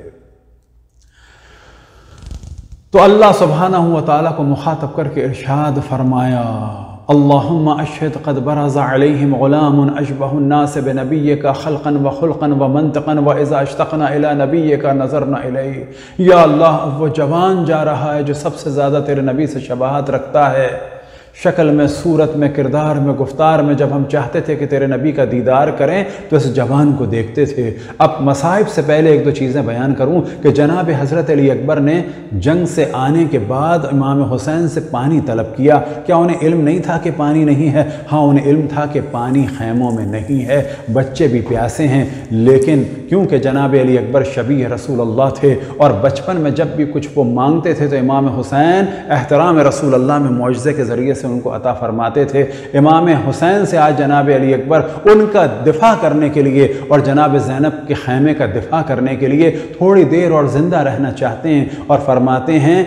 تو اللہ سبحانہ و تعالیٰ کو مخاطب کر کے ارشاد فرمایا، اللہم اشہد قد برز علیہم غلام اشبہ الناس بنبیک خلقا و خلقا و منطقا و اذا اشتقنا الى نبیک نظرنا الیہ۔ یا اللہ، اب وہ جوان جا رہا ہے جو سب سے زیادہ تیرے نبی سے شباہت رکھتا ہے، شکل میں، صورت میں، کردار میں، گفتار میں جب ہم چاہتے تھے کہ تیرے نبی کا دیدار کریں تو اس جوان کو دیکھتے تھے۔ اب مصائب سے پہلے ایک دو چیزیں بیان کروں کہ جناب حضرت علی اکبر نے جنگ سے آنے کے بعد امام حسین سے پانی طلب کیا۔ کیا انہیں علم نہیں تھا کہ پانی نہیں ہے؟ ہاں انہیں علم تھا کہ پانی خیموں میں نہیں ہے، بچے بھی پیاسے ہیں، لیکن کیونکہ جناب علی اکبر شبیہ رسول اللہ تھے اور بچپن میں جب بھی کچھ وہ مانگتے تھے تو امام حسین احترام رسول اللہ میں معجزے کے ذریعے سے ان کو عطا فرماتے تھے۔ امام حسین سے آج جناب علی اکبر ان کا دفاع کرنے کے لیے اور جناب زینب کے خیمے کا دفاع کرنے کے لیے تھوڑی دیر اور زندہ رہنا چاہتے ہیں اور فرماتے ہیں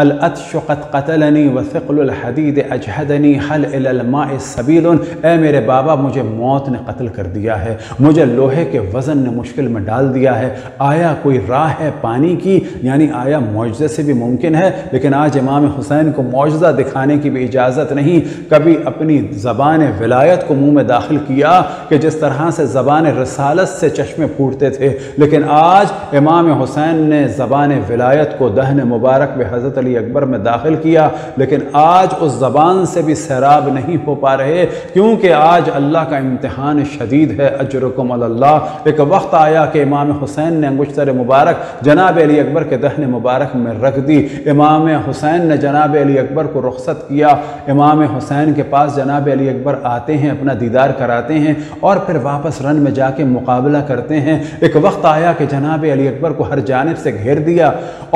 العطش قد قتلنی وثقل الحدید اجہدنی حل الی الماء سبیل۔ اے میرے بابا مجھے موت نے قتل کر دیا ہے، مجھے لوہے کے وزن نے مشکل میں ڈال دیا ہے، آیا کوئی راہ ہے پانی کی؟ یعنی آیا معجزے سے بھی ممکن ہے؟ لیکن آج امام حسین کو معجزہ دکھانے کی بھی اجازت نہیں۔ کبھی اپنی زبان ولایت کو منہ میں داخل کیا کہ جس طرح سے زبان رسالت سے چشمے پھوٹتے تھے، لیکن آج امام حسین نے زبان ولایت کو دہن مبارک میں حضرت علی اکبر میں داخل کیا، لیکن آج اس زبان سے بھی سیراب نہیں ہو پا رہے، کیونکہ آج اللہ کا امتحان شدید ہے۔ اجرکم علی اللہ۔ ایک وقت آیا کہ امام حسین نے انگشتر مبارک جناب علی اکبر کے دہن مبارک میں رکھ دی۔ امام حسین نے جناب علی اکبر کو رخصت کیا۔ امام حسین کے پاس جناب علی اکبر آتے ہیں، اپنا دیدار کراتے ہیں اور پھر واپس رن میں جا کے مقابلہ کرتے ہیں۔ ایک وقت آیا کہ جناب علی اکبر کو ہر جانب سے گھیر دیا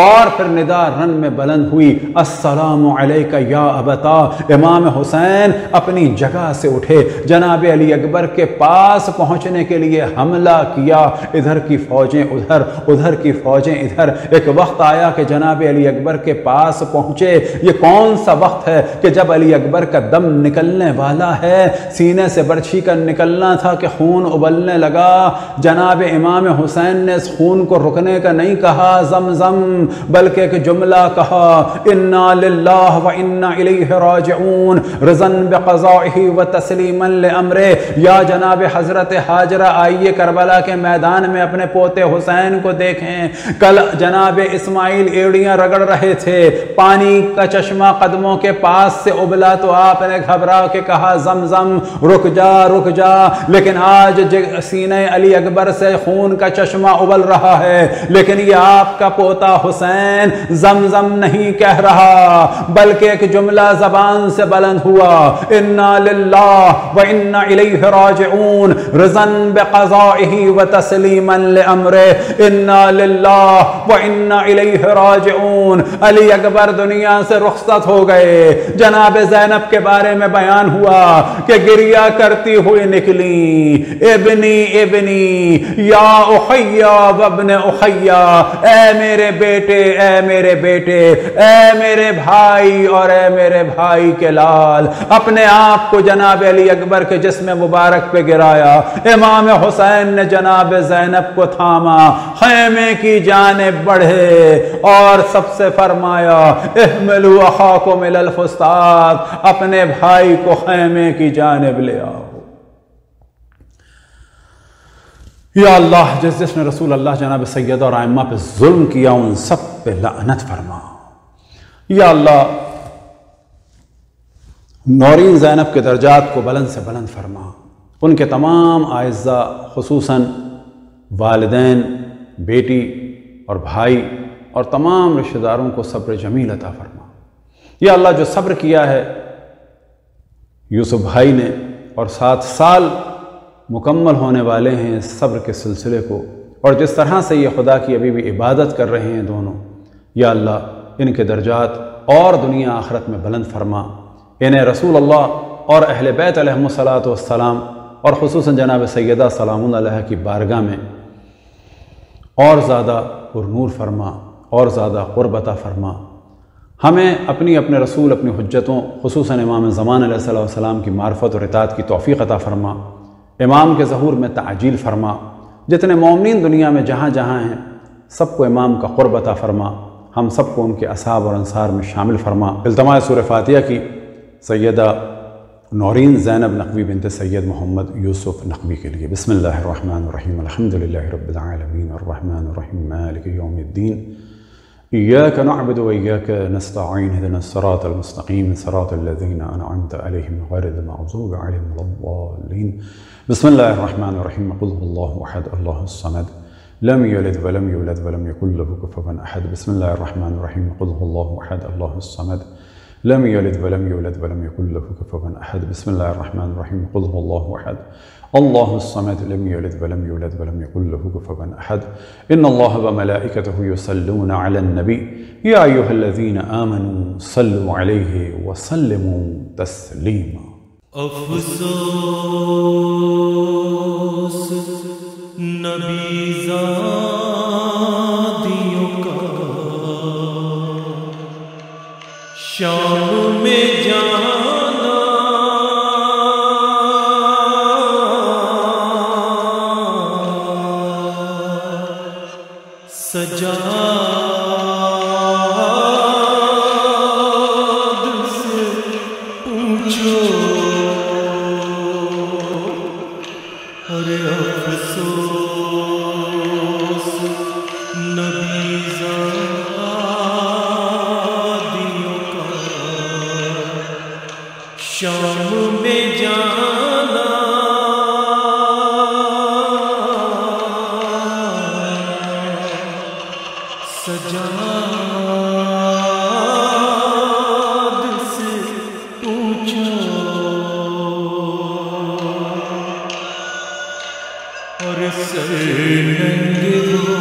اور پھر ندا رن میں بلند ہوئی، السلام علیکہ یا ابتا۔ امام حسین اپنی جگہ سے اٹھے، جناب علی اکبر کے پاس پہنچنے کے لیے حملہ کیا، ادھر کی فوجیں ادھر، ادھر کی فوجیں ادھر۔ ایک وقت آیا کہ جناب علی اکبر کے پاس پہنچے۔ یہ کون سا وقت ہے کہ جب علی اکبر کا دم نکلنے والا ہے، سینے سے برچھی کا نکلنا تھا کہ خون ابلنے لگا۔ جناب امام حسین نے اس خون کو رکنے کا نہیں کہا زمزم، بلکہ ایک جملہ کہا، انا للہ و انا الیہ راجعون، رضا بقضائہ و تسلیما لامرہ۔ یا جناب حضرت حاجرہ آئیے کربلا کے میدان میں اپنے پوتے حسین کو دیکھیں۔ کل جناب اسماعیل ایڑیاں رگڑ رہے تھے، پانی کا چشمہ قدموں کے پاس سے ابلا تو آپ نے گھبرا کے کہا زمزم رک جا رک جا، لیکن آج سینہ علی اکبر سے خون کا چشمہ ابل رہا ہے، لیکن یہ آپ کا پوتا حسین زمزم نہیں کہہ رہا، بلکہ ایک جملہ زبان سے بلند ہوا، انا للہ و انا الیہ راجعون، رضا بقضائہ و تسلیما لامرہ، انا للہ و انا الیہ راجعون۔ علی اکبر دنیا سے رخصت ہو گئے۔ جناب زینب کے بارے میں بیان ہوا کہ گریہ کرتی ہوئی نکلی، ابنی ابنی یا اخیا وابن اخیا، اے میرے بیٹے، اے میرے بیٹے، اے میرے بھائی اور اے میرے بھائی کے لال۔ اپنے آپ کو جناب علی اکبر کے جسم مبارک پہ گرایا۔ امام حسین نے جناب زینب کو تھاما، خیمے کی جانب بڑھے اور سب سے فرمایا، احملوا اخاکم الی الفسطاط، اپنے بھائی کو خیمے کی جانب لے آؤ۔ یا اللہ، جس جس نے رسول اللہ جناب سیدہ اور ائمہ پہ ظلم کیا ان سب پہ لعنت فرما۔ یا اللہ، نورین زینب کے درجات کو بلند سے بلند فرما، ان کے تمام اعزاء خصوصاً والدین، بیٹی اور بھائی اور تمام رشتہ داروں کو صبر جمیل عطا فرما۔ یا اللہ، جو صبر کیا ہے یوسف بھائی نے اور 7 سال مکمل ہونے والے ہیں اس صبر کے سلسلے کو، اور جس طرح سے یہ خدا کی ابھی بھی عبادت کر رہے ہیں دونوں، یا اللہ ان کے درجات اور دنیا آخرت میں بلند فرما۔ انہیں رسول اللہ اور اہل بیت علیہم الصلاۃ والسلام اور خصوصاً جناب سیدہ سلام اللہ علیہ کی بارگاہ میں اور زیادہ پرنور فرما اور زیادہ قرب عطا فرما۔ ہمیں اپنی اپنے رسول، اپنی حجتوں خصوصاً امام زمان علیہ السلام کی معرفت اور اطاعت کی توفیق عطا فرما۔ امام کے ظہور میں تعجیل فرما۔ جتنے مومنین دنیا میں جہاں جہاں ہیں سب کو امام کا قرب عطا فرما، ہم سب کو ان کے اصحاب اور انصار میں شامل فرما۔ التماس سورہ فاتحہ کی سیدہ نورین زینب نقوی بنت سید محمد یوسف نقوی کے لیے۔ بسم اللہ الرحمن الرحیم، الحمدللہ رب العالمین، الرحمن الرحیم، مالک یوم الدین، إياك نعبد وإياك نستعين اهدنا الصراط المستقيم صراط الذين أنعمت عليهم غير المغضوب عليهم ولا الضالين. بسم الله الرحمن الرحيم. قل هو الله أحد الله الصمد لم يلد ولم يولد ولم يكن له كفوا أحد. بسم الله الرحمن الرحيم. قل هو الله أحد الله الصمد لم يلد ولم يولد ولم يكن له كفوا أحد. بسم الله الرحمن الرحيم. قل هو الله أحد الله الصمد لم يلد ولم يولد ولم يكن له كفوا أحد. إن الله وملائكته يصلون على النبي يا أيها الذين آمنوا صلوا عليه وسلموا تسليما. افسوس نبی زادیوں کا شام میں جانا سجاد سے پوچھو ارے افسوس نبی زادیوں کا شام میں جانا سجاد سے پوچھو اور سر ننگے ہو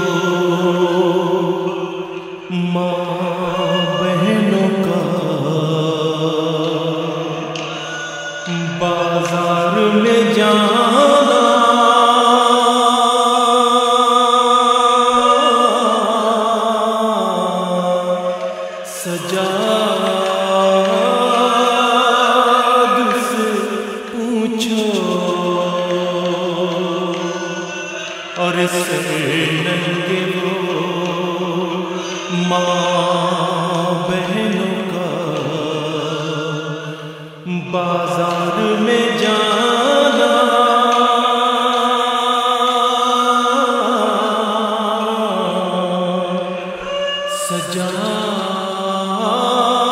ماں بہنوں کا بازار میں جانا سجاد سے پوچھو اور سر ننگے ہو ماں بہنوں کا بازار میں جانا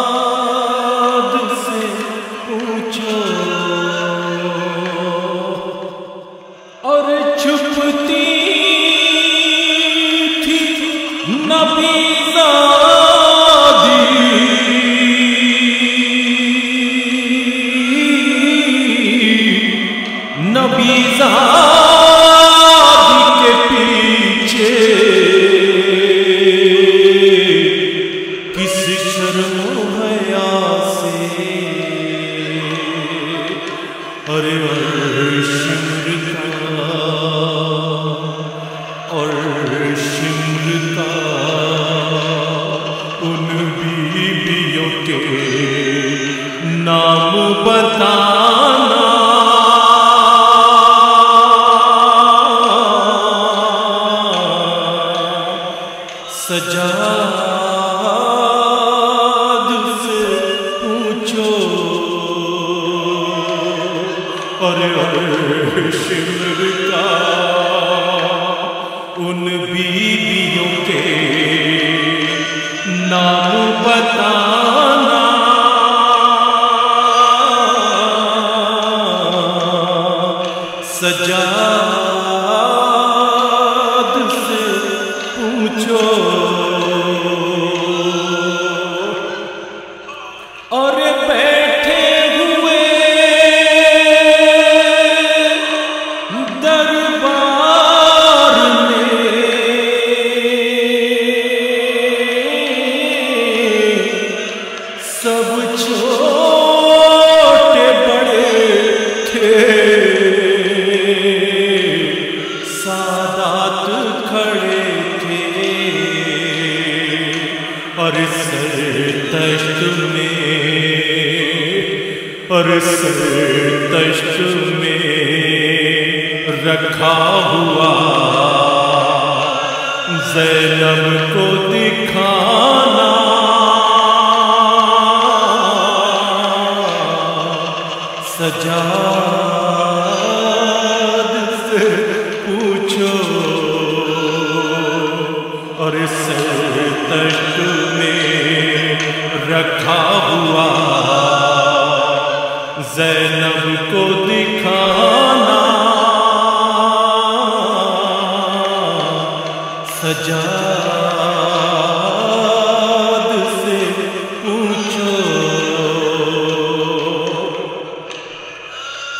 سجاد سے پوچھو اور چھپتی تھی نبی زادی نبی زادی کے پیچھے کس شرم و حیا سے ارے شمر کا ان بیویوں کے نام بتانا سجاد سے پوچھو اور شمر کا ان بیویوں کے نام بتانا سجاد سے پوچھو اور بیٹھے ہوئے دربار میں سب چھوٹے بڑے تھے سادات کھڑے تھے اور سر تشت میں رکھا ہوا زینب کو دکھانا سجاد سے پوچھو اور سر تشت سجاد سے پوچھو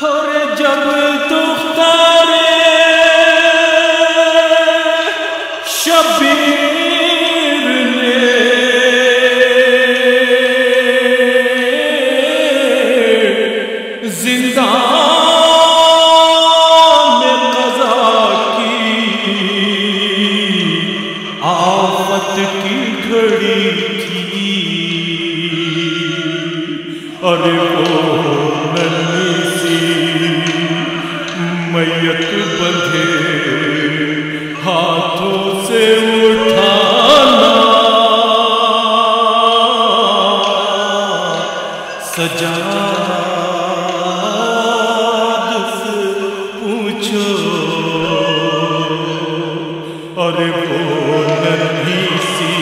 اور جب دختر شبیر نے زندان میں قضا کی آفت کی گھڑی تھی اور وہ ننھی سی میت بندھے ہاتھوں سے اٹھانا سجاد سے پوچھو اور وہ ننھی سی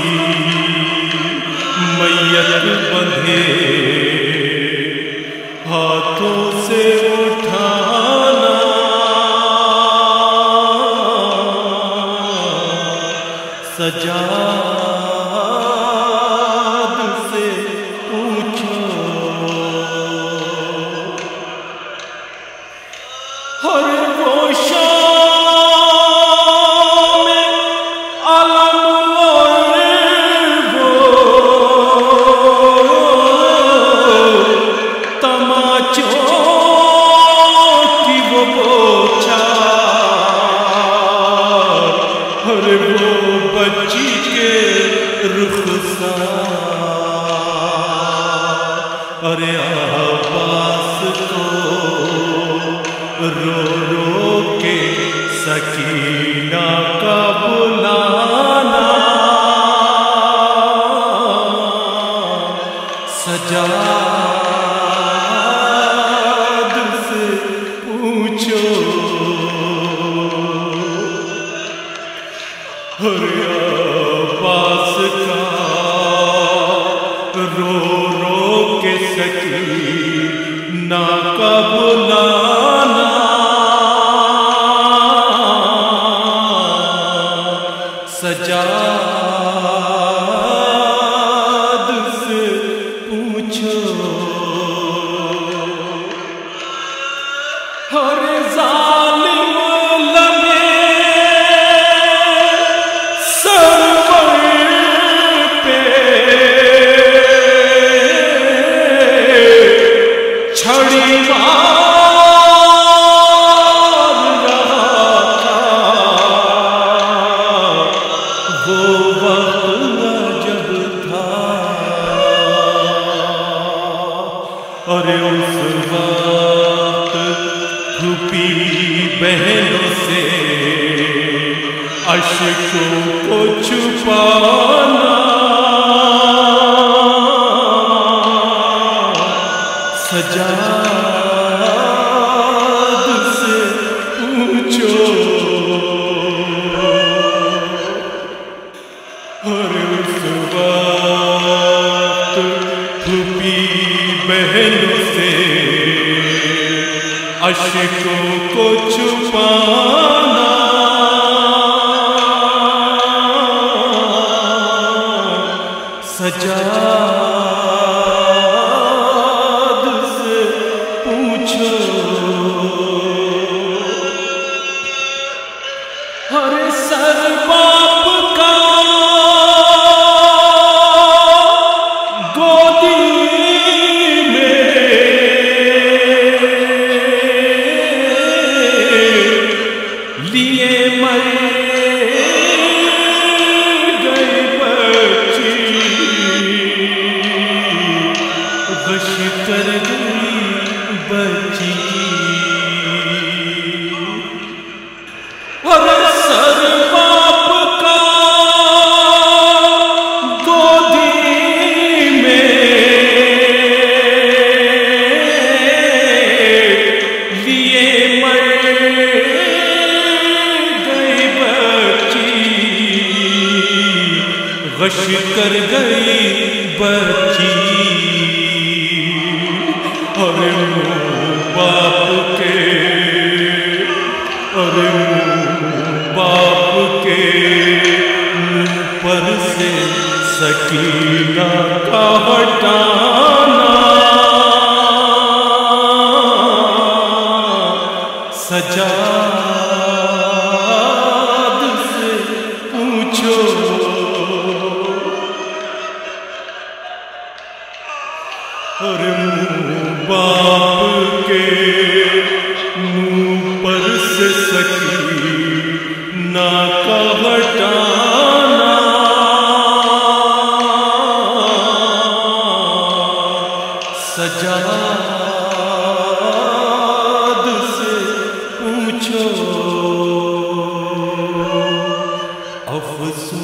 میت بندھے ہاتھوں سے اٹھانا سجاد سے پوچھو ہر وہ شام علم اور وہ تماچوں کی وہ بوچھار ہر وہ بچی کے رخسار ارے عباس کو رو رو کے سکینہ کا بلانا سجاد سے پوچھو عباس کا رو رو کے سکینہ کا بلانا سجاد سے پوچھو ہر ظالم لمحے سرور پہ چھڑی مار رہا تھا وہ وقت جب تھا اور اس وقت چھپی بہنوں سے اشکوں کو چھپانا سجاد سے پوچھو اور اس وقت چھپی بہنوں سے اشکوں کو چھپانا سجاد سے پوچھو ہر سر باپ کا گودی میں لیے مر گئی بچی غش کر گئی بچی اور سر باپ کا گودی میں لیے مر گئی بچی غش کر گئی بچی اور باپ کے اور باپ کے سکینہ کا ہٹانا سجاد سے پوچھو اور منہ باپ کے منہ پر سے سکینہ کا ہٹانا سجاد سے پوچھو افسوس